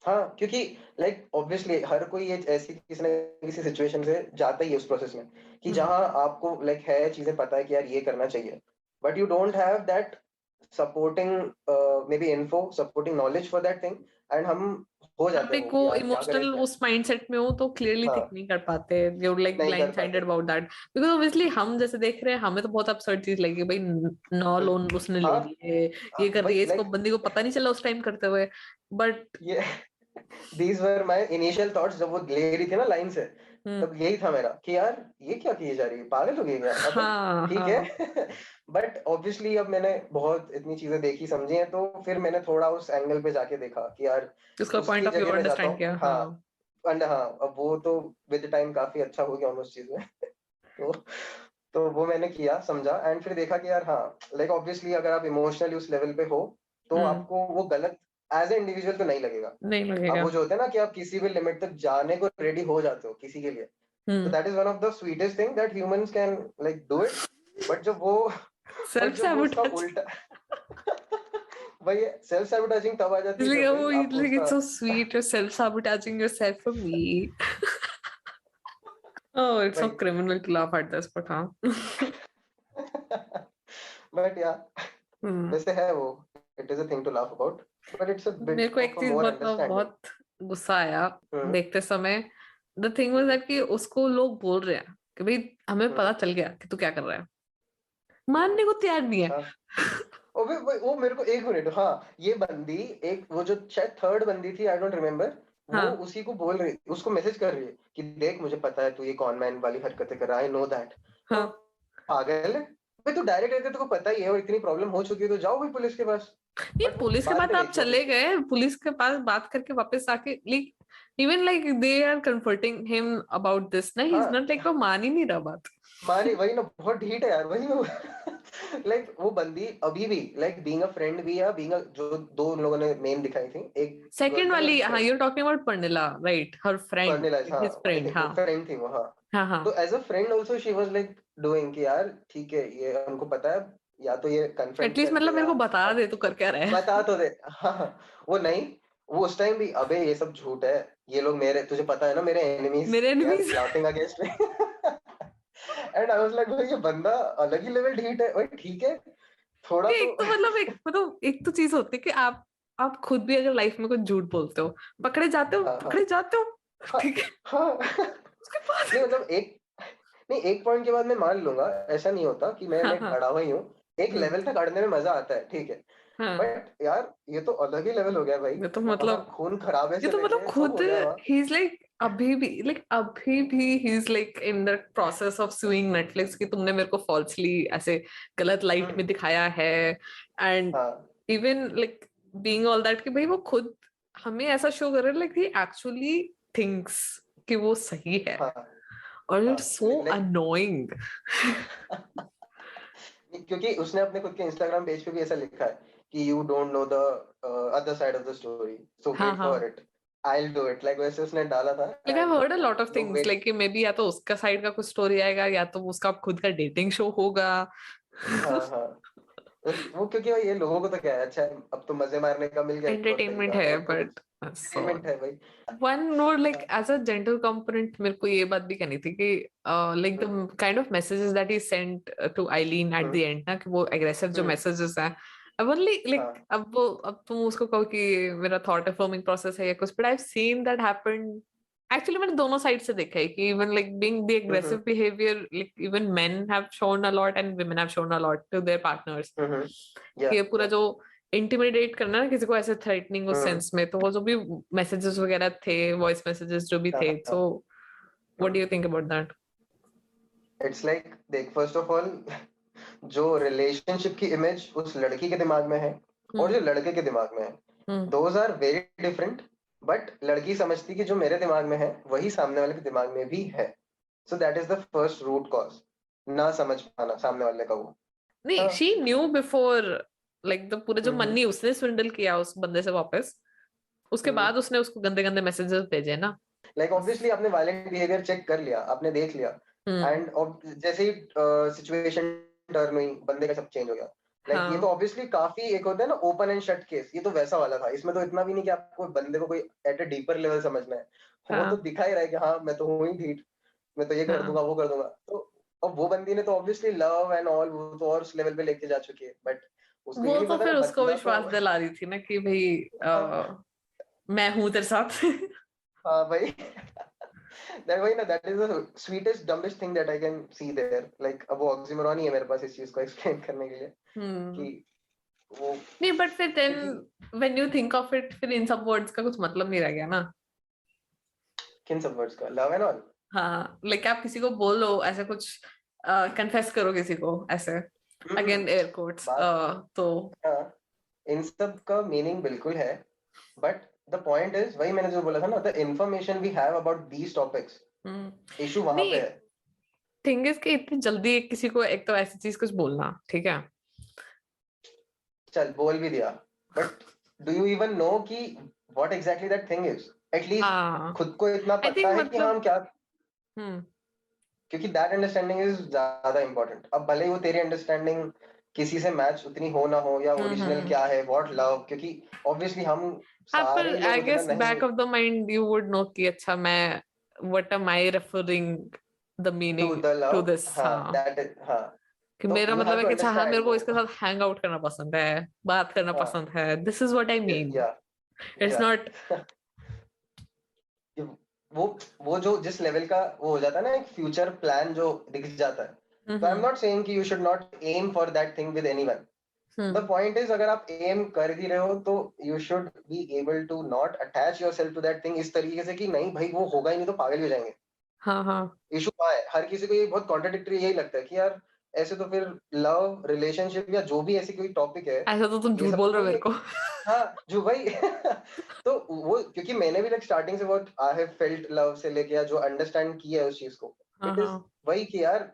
हाँ क्योंकि लाइक ऑब्वियसली हर कोई ये ऐसी किसी न किसी सिचुएशन से जाता ही है उस प्रोसेस में, कि हम्म जहाँ आपको लाइक है चीजें पता है कि यार ये करना चाहिए, but you don't have that supporting may be info, supporting knowledge for that thing, and हम हो आप जाते हैं एक वो वो कि यार क्या करें इमोशनल क्या। उस माइंडसेट में हो तो क्लियरली थिंक हाँ नहीं कर पाते, यू लाइक नहीं कर ब्लाइंड पाते। Sided about that, because obviously हम जैसे देख रहे हैं हमें तो बहुत absurd चीज लगी भाई, 9 लोन उसने ले हाँ लिए, ये कर रही भाई है, इसको लाइक बंदी को पता नहीं चला उस टाइम करते हुए, बट ये these were my initial thoughts जब वो ले रही थी ना लाइन से, तब यही था मेरा कि यार ये क्या किए जा रही है, पागल हो गई क्या अबे, हाँ ठीक हाँ है। बट ऑब्वियसली अब मैंने बहुत इतनी चीजें देखी समझी हैं, तो फिर मैंने थोड़ा उस एंगल पे जाके देखा कि यार उसका उसकी पॉइंट ऑफ व्यू जगह में जाता अंडरस्टैंड हूँ। किया। हाँ हाँ एंड हाँ अब वो तो विद टाइम काफी अच्छा हो गया हूँ उस चीज में। तो तो वो मैंने किया समझा एंड फिर देखा कि यार हाँ लाइक ऑब्वियसली अगर आप इमोशनली उस लेवल पे हो तो हम्म आपको वो गलत एज ए इंडिविजुअल तो नहीं लगेगा। नहीं अब लगेगा। वो जो होता है ना कि आप किसी भी लिमिट तक जाने को रेडी हो जाते हो किसी के लिए, तो hmm that is one of the sweetest thing that humans can like do it. But जब वो बट सेल्फ जब वो उसका सैबोटेज, उल्टा भाई सेल्फ सैबोटाइजिंग तब आ जाती है इसलिए जब भाई वो आपको like it's उसका so sweet, you're self sabotaging yourself for me. Oh, it's so भाई criminal to laugh at this, but हाँ बट या हम्म वैसे है वो, it is a thing to laugh about, but it's a मेरे bit को of एक अ चीज मोर बहुत अंडरस्टैंडिंग। बहुत गुस्सा आया हम्म देखते समय, the thing was hmm that कि उसको लोग बोल रहे हैं कि भाई हमें हम्म पता चल गया कि तू क्या कर रहा है, हम्म, मानने को तैयार नहीं है। हाँ वो मेरे को एक मिनट, हाँ ये बंदी, एक वो जो शायद थर्ड बंदी थी, आई डोंट रिमेम्बर, वो हाँ उसी को बोल रही, उसको मैसेज कर रही है कि देख मुझे पता है तू ये कॉन मैन वाली हरकतें कर रहा है, आई नो दैट। तो हाँ पागल है भाई, तू डायरेक्ट रहते तो पता ही है और इतनी प्रॉब्लम हो चुकी है तो जाओ भाई पुलिस के पास। नहीं बट वो पुलिस के बाद बाद में गई आप थी चले ऑब्वियसली। गए, पुलिस के पास बात करके वापस आके like even like they are comforting him about this ना, ही इज हाँ नॉट लाइक वो मान ही नहीं रहा बात। मारे वही ना, बहुत ढीठ है यार, वही वो लाइक वो बंदी अभी भी लाइक बीइंग अ फ्रेंड भी है, बीइंग जो दो उन लोगों ने मेन दिखाई थी, एक सेकंड गर्लफ्रेंड और वाली, एक हाँ, friend. You are talking about पंडिला, राइट? हर फ्रेंड, फर्निलाइज, हाँ हिज वही फ्रेंड, थी, हाँ वो फ्रेंड थी वो, हाँ। हाँ हाँ। तो as a friend also she was like doing कि यार ठीक है, ये हमको पता है, या तो ये कन्फ्रंट एटलीस्ट कर मतलब दे मेरे या को बता दे तू कर क्या रहा है। बता तो दे। हाँ हाँ, वो नहीं, वो उस टाइम भी अबे ये सब झूठ है, ये लोग मेरे, तुझे पता है ना, मेरे एनिमीज, मेरे they are enemies. Plotting against me. And I was like भाई ये बंदा अलग ही लेवल ढीठ है भाई, ठीक है थोड़ा तो। एक तो मतलब एक तो चीज होती है कि आप खुद भी अगर लाइफ में कुछ झूठ बोलते हो, पकड़े जाते हो, हाँ हाँ पकड़े जाते हो, हाँ ठीक है, हाँ। उसके बाद नहीं मतलब एक, नहीं एक पॉइंट के बाद मैं मान लूंगा, ऐसा नहीं होता कि मैं हाँ लाइक हाँ। अड़ा हुआ ही हूँ, एक हम्म, लेवल तक अड़ने में मजा आता है, ठीक है। हाँ। बट यार ये तो अलग ही लेवल हो गया भाई, ये तो वहां मतलब खून खराबे ये से तो मतलब लेके सब खुद हो गया वहां। ही इज लाइक, अभी भी he is like in the process of sewing Netflix कि तुमने मेरे को फॉल्सली ऐसे गलत लाइट हम्म, में दिखाया है। एंड हाँ even like being all that कि भाई वो खुद हमें ऐसा शो कर रहा है लाइक ही एक्चुअली थिंक्स कि वो सही है, हाँ और हाँ, इट्स सो लाइक अनोइंग। क्योंकि उसने अपने खुद के इंस्टाग्राम पेज पे भी ऐसा लिखा है कि you don't know the other side of the story, so हाँ वेट फॉर हाँ। It, I will do it, like वैसे उसने डाला था। Like I end heard a lot of लोग थिंग्स वेट, लाइक कि मे बी या तो उसका साइड का कुछ स्टोरी आएगा या तो उसका खुद का डेटिंग शो होगा। हाँ हाँ, वो क्योंकि भाई ये लोगों को तो क्या है, अच्छा है, अब तो मजे मारने का मिल गया एक और एंटरटेनमेंट तरीका, है अब तो कुछ बट सो एंटरटेनमेंट है भाई। वन मोर लाइक हाँ, एज अ जेंटल कंपोनेंट मेरे को ये बात भी कहनी थी कि like hmm, the kind of messages that he sent to Aileen at the hmm, and ना, कि वो एग्रेसिव जो हम्म, मैसेजेस हैं, अब ओनली लाइक हाँ, अब तुम उसको कहो कि मेरा थॉट अफर्मिंग प्रोसेस है या कुछ, but I have seen that happen. Actually मैंने दोनों साइड से देखा है कि even like being the hmm, aggressive behaviour, like even men have shown a lot and women have shown a lot to their partners. Hmm, या ये पूरा या, जो इंटिमिडेट करना ना किसी को ऐसे थ्रेटनिंग उस हम्म, सेंस में, तो वो जो भी मैसेजेस वगैरह थे, वॉइस मैसेजेस जो भी हाँ थे, हाँ, so what do you think about that? It's like देख, फर्स्ट ऑफ ऑल जो रिलेशनशिप की इमेज उस लड़की के दिमाग में है और हम्म जो लड़के के दिमाग में है, hmm. Those are very different. But लड़की समझती कि जो मेरे दिमाग में है वही सामने वाले के दिमाग में भी है, so that is the first root cause, ना समझ पाना सामने वाले का वो। नहीं, हाँ, she knew before, like the पूरे जो हम्म, मनी उसने स्विंडल किया उस बंदे से वापस, उसके हम्म, बाद उसने उसको गंदे गंदे मैसेजेस भेजे ना। लाइक ऑब्वियसली आपने वायलेंट बिहेवियर चेक कर लिया, आपने देख लिया, हम्म। एंड जैसे ही सिचुएशन टर्न हुई, बंदे का सब चेंज हो गया। लाइक ये तो हाँ ऑब्वियसली काफी, एक होता है ना ओपन एंड शट केस, ये तो वैसा वाला था, इसमें तो इतना भी नहीं कि आपको बंदे को कोई एट अ डीपर लेवल समझना है, वो तो हाँ दिखा ही रहा है कि हाँ मैं तो हूँ ही ढीठ, मैं तो ये कर हाँ। दूंगा वो कर दूंगा, तो अब वो बंदी ने तो ऑब्वियसली लव एंड ऑल, वो तो और उस लेवल पे लेके जा चुकी है, बट उसको ये वो नहीं तो पता ना फिर उसको बंदा तो। विश्वास दिला रही थी ना कि भाई मैं हूं तेरे साथ। हाँ भाई, that वही ना, that is the sweetest dumbest thing that I can see there, like अब वो oxymoron ही है मेरे पास इस चीज को explain करने के लिए हम्म। कि वो, नहीं बट फिर देन क्योंकि when you think of it, फिर इन सब वर्ड्स का कुछ मतलब नहीं रह गया ना। किन सब वर्ड्स का, love and all। हाँ, लाइक आप किसी को बोलो ऐसे कुछ, कन्फेस करो किसी को ऐसे, हम्म, अगेन एयर कोट्स, बात, तो हाँ, इन सब का मीनिंग बिल्कुल है, बट द पॉइंट इज वही मैंने जो बोला था ना, the information we have about these topics, issue वहां पे नहीं, है। थिंग इज कि इतनी जल्दी किसी को एक तो ऐसी चीज कुछ बोलना, ठीक है। चल बोल भी दिया, but do you even know कि what exactly that thing is, at least हाँ, खुद को इतना आई पता थिंक है कि हाँ मतलब हम क्या, हम्म। क्योंकि दैट अंडरस्टैंडिंग इज ज्यादा इंपॉर्टेंट। अब भले ही वो तेरी अंडरस्टैंडिंग किसी से मैच उतनी हो ना हो, या ओरिजिनल हम्म। क्या है व्हाट लव, क्योंकि ऑब्वियसली हम हाँ, पर सारे लोग आई उतना गेस नहीं back of the mind you would know कि अच्छा मैं what am I referring the two meaning the two love, this, हाँ हाँ। दैट इज, हाँ, कि तो मेरा यू मतलब हैव है टू कि अच्छा हाँ, मेरे अंडरस्टैंड को वो, इसके साथ हैंग आउट करना पसंद है, बात करना हाँ, पसंद है, this is what I mean. या इट्स या नॉट। वो वो जो जिस लेवल का वो हो जाता है ना, एक फ्यूचर प्लान जो दिख जाता है, तो I am hmm not saying कि you should not aim for that thing with anyone. The hmm. Point is, अगर आप एम कर भी रहे हो तो you should be able to not attach yourself to that thing इस तरीके से कि नहीं भाई वो होगा ही नहीं तो पागल ही हो जाएंगे। हाँ हाँ। इशू वहाँ है, हर किसी को ये बहुत कॉन्ट्राडिक्टरी यही लगता है कि यार ऐसे तो फिर लव रिलेशनशिप या जो भी ऐसी कोई टॉपिक है, ऐसा तो तुम ये झूठ सब तो बोल रहे हो वही मेरे है को। कि हाँ जो भाई तो वो क्योंकि मैंने भी लाइक स्टार्टिंग से बहुत आई हैव फेल्ट लव से लेके या जो अंडरस्टैंड किया है उस चीज को, हाँ इट इज हाँ। वही कि यार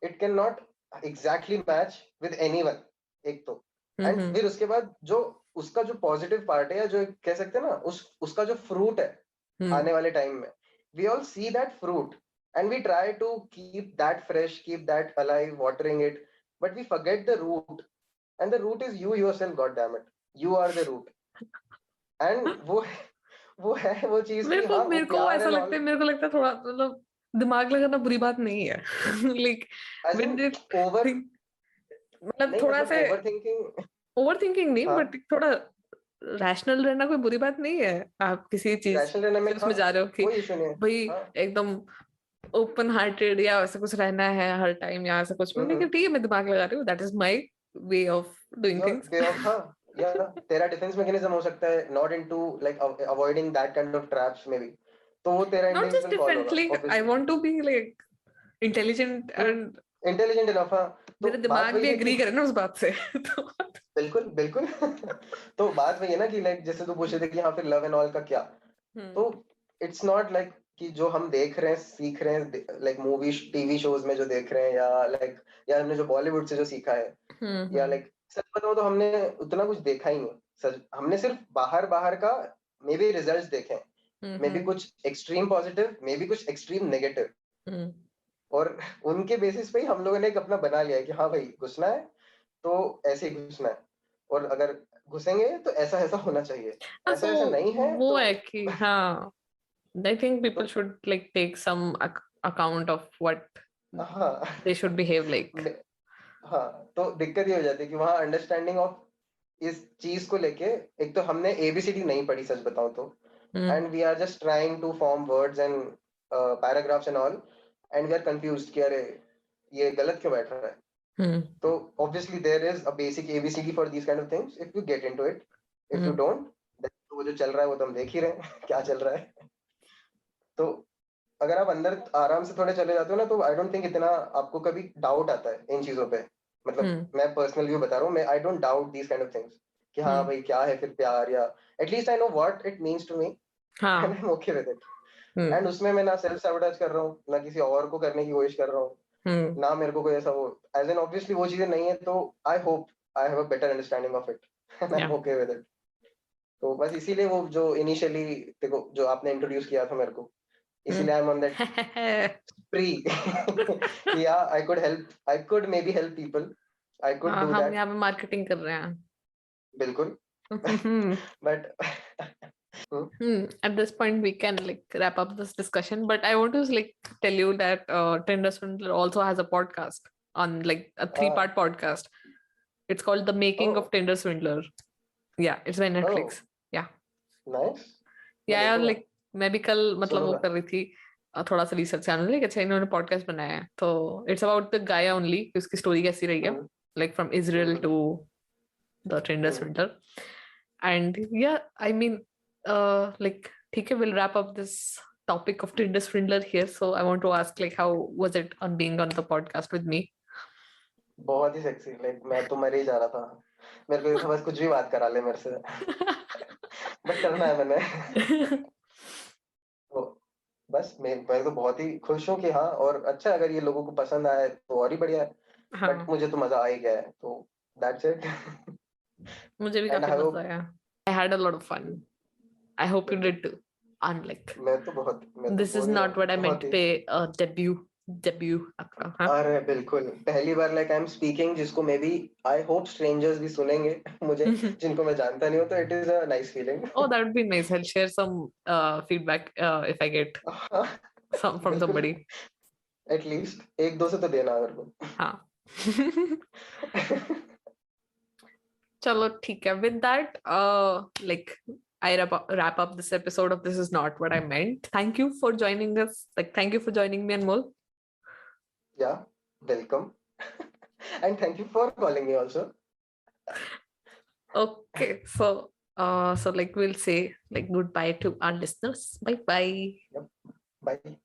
it cannot exactly match with anyone, एक तो, and हम्म फिर उसके बाद जो उसका जो पॉजिटिव पार्ट है, या जो कह सकते हैं ना, उसका जो फ्रूट है हम्म आने वाले टाइम में, we all see that fruit and we try to keep that fresh, keep that alive, watering it, but we forget the root, and the root is you yourself, god damn it, you are the root. And वो है वो चीज कि हाँ, वो मेरे को प्यार ऐसा एंड लगता ऑल, है, मेरे को लगता है थोड़ा मतलब दिमाग लगाना बुरी बात नहीं है। Like as when in they overthink, मतलब नहीं थोड़ा मतलब से ओवर थिंकिंग, ओवर थिंकिंग नहीं, हाँ, बट थोड़ा रैशनल रहना कोई बुरी बात नहीं है। आप किसी चीज रैशनल रहने में, से हाँ, उसमें जा रहे हो कि कोई इशू नहीं है, भाई हाँ, एकदम ओपन हार्टेड या ऐसा कुछ रहना है हर टाइम या ऐसा कुछ, मैंने कहा ठीक है मैं दिमाग लगा रही हूँ, that is my way of doing your things. Way of, हाँ, या तेरा डिफेंस मैकेनिज्म हो सकता है not into like avoiding that kind of traps में भी, तो वो तेरा not just individual call defence, होगा like I obviously. Want to be like intelligent and intelligent enough, हाँ, तो मेरा बात दिमाग वही भी है कि एग्री करे ना उस बात से। तो बिल्कुल बिल्कुल। तो बात वही है ना कि लाइक जैसे तू पूछ रहे थे कि हाँ फिर लव एंड ऑल का क्या, तो हम्म इट्स नॉट लाइक कि जो हम देख रहे हैं, सीख रहे हैं, लाइक मूवी टीवी शोज में जो देख रहे हैं, या लाइक, या हमने जो बॉलीवुड से जो सीखा है, या हम्म लाइक सच बताओ तो हमने उतना कुछ देखा ही नहीं। सच, हमने सिर्फ बाहर बाहर का मे बी रिजल्ट्स देखे हैं, मे बी हम्म कुछ एक्सट्रीम पॉजिटिव, मे बी कुछ एक्सट्रीम नेगेटिव, हम्म और उनके बेसिस पे ही हम लोगों ने एक अपना बना लिया है कि हाँ भाई घुसना है तो ऐसे ही घुसना है, और अगर घुसेंगे तो ऐसा ऐसा होना चाहिए, हाँ, ऐसा so ऐसा नहीं है वो तो है कि हाँ, I think people तो should like take some account of what हाँ। they should behave like. मे- हाँ, तो दिक्कत ये हो जाती है कि वहाँ अंडरस्टैंडिंग ऑफ इस चीज को लेके, एक तो हमने एबीसीडी नहीं पढ़ी सच बताऊं तो, hmm and we are just trying to form words and paragraphs and all, and we are confused कि अरे ये गलत क्यों बैठ रहा है। हम्म तो obviously there is a basic ABCD for these kind of things if you get into it. If you hmm don't, then वो जो चल रहा है वो तो हम देख ही रहे हैं क्या चल रहा है। तो अगर आप अंदर आराम से थोड़े चले जाते हो ना, तो आई डोंट थिंक इतना आपको कभी डाउट आता है इन चीजों पे। मतलब हम्म मैं पर्सनल व्यू बता रहा हूँ, मैं I don't doubt these kind of things कि हाँ हम्म भाई क्या है फिर प्यार, या at least I know what it means to me and I हाँ am okay with it. Hmm and उसमें मैं ना सेल्फ सैबोटेज कर रहा हूँ, ना किसी और को करने की कोशिश कर रहा हूँ, हम्म ना मेरे को कोई ऐसा वो, एज एन ऑब्वियसली वो चीजें नहीं है, तो I hope I have a better understanding of it and I am yeah. Okay with it. तो बस इसीलिए वो जो इनिशियली देखो जो आपने इंट्रोड्यूस किया था मेरे को, हम्म इसीलिए I am on that free कि या I could may be help people, I could हाँ, डू हम दैट, यहाँ पे मार्केटिंग कर रहे हैं। बिल्कुल। हम्म but At this point, we can like wrap up this discussion. But I want to like tell you that Tinder Swindler also has a podcast on like a three-part podcast. It's called The Making uh of Tinder Swindler. Yeah, it's by uh Netflix. Yeah, nice, मैं yeah, देखूंगा, like मैं भी कल मतलब वो सुनूंगा। कर रही थी, थोड़ा सा रिसर्च करने लगी, अच्छा इन्होंने पॉडकास्ट बनाया है, तो it's about the guy only, उसकी स्टोरी कैसी रही है, hmm like from Israel hmm to the Tinder hmm Swindler. And yeah, I mean, like, ठीक है, we'll wrap up this topic of Tinder Swindler here. So I want to ask, like, how was it on being on the podcast with me? बहुत ही sexy, like मैं तो मर ही जा रहा था, मेरे को ये था बस कुछ भी बात करा ले मेरे से, बट करना है मैंने। तो बस मैं तो बहुत ही खुश हूँ कि हाँ, और अच्छा अगर ये लोगों को पसंद आया है तो और ही बढ़िया है, बट हाँ, मुझे तो मजा आ ही गया है, तो दैट्स इट। मुझे भी एंड काफी आई मजा होप, आया. I had a lot of fun. I hope you बिल्कुल, did too. And like, मैं तो this is बोल ही रहा not हूँ what I meant बहुत to he. pay a debut आपका, हाँ. अरे बिल्कुल पहली बार लाइक आई एम स्पीकिंग, जिसको maybe I hope strangers भी सुनेंगे मुझे, जिनको मैं जानता नहीं हूँ, तो it is a nice feeling. Oh, that would be nice. I'll share some feedback if I get some from बिल्कुल, somebody. एटलीस्ट एक दो से तो देना मेरे को। हाँ. चलो ठीक है. With that, like I wrap up this episode of This Is Not What I Meant. Thank you for joining us. Like, thank you for joining me, Anmol. या welcome, and thank you for calling me also. Okay, so like we'll say like goodbye to our listeners. Bye bye. Bye.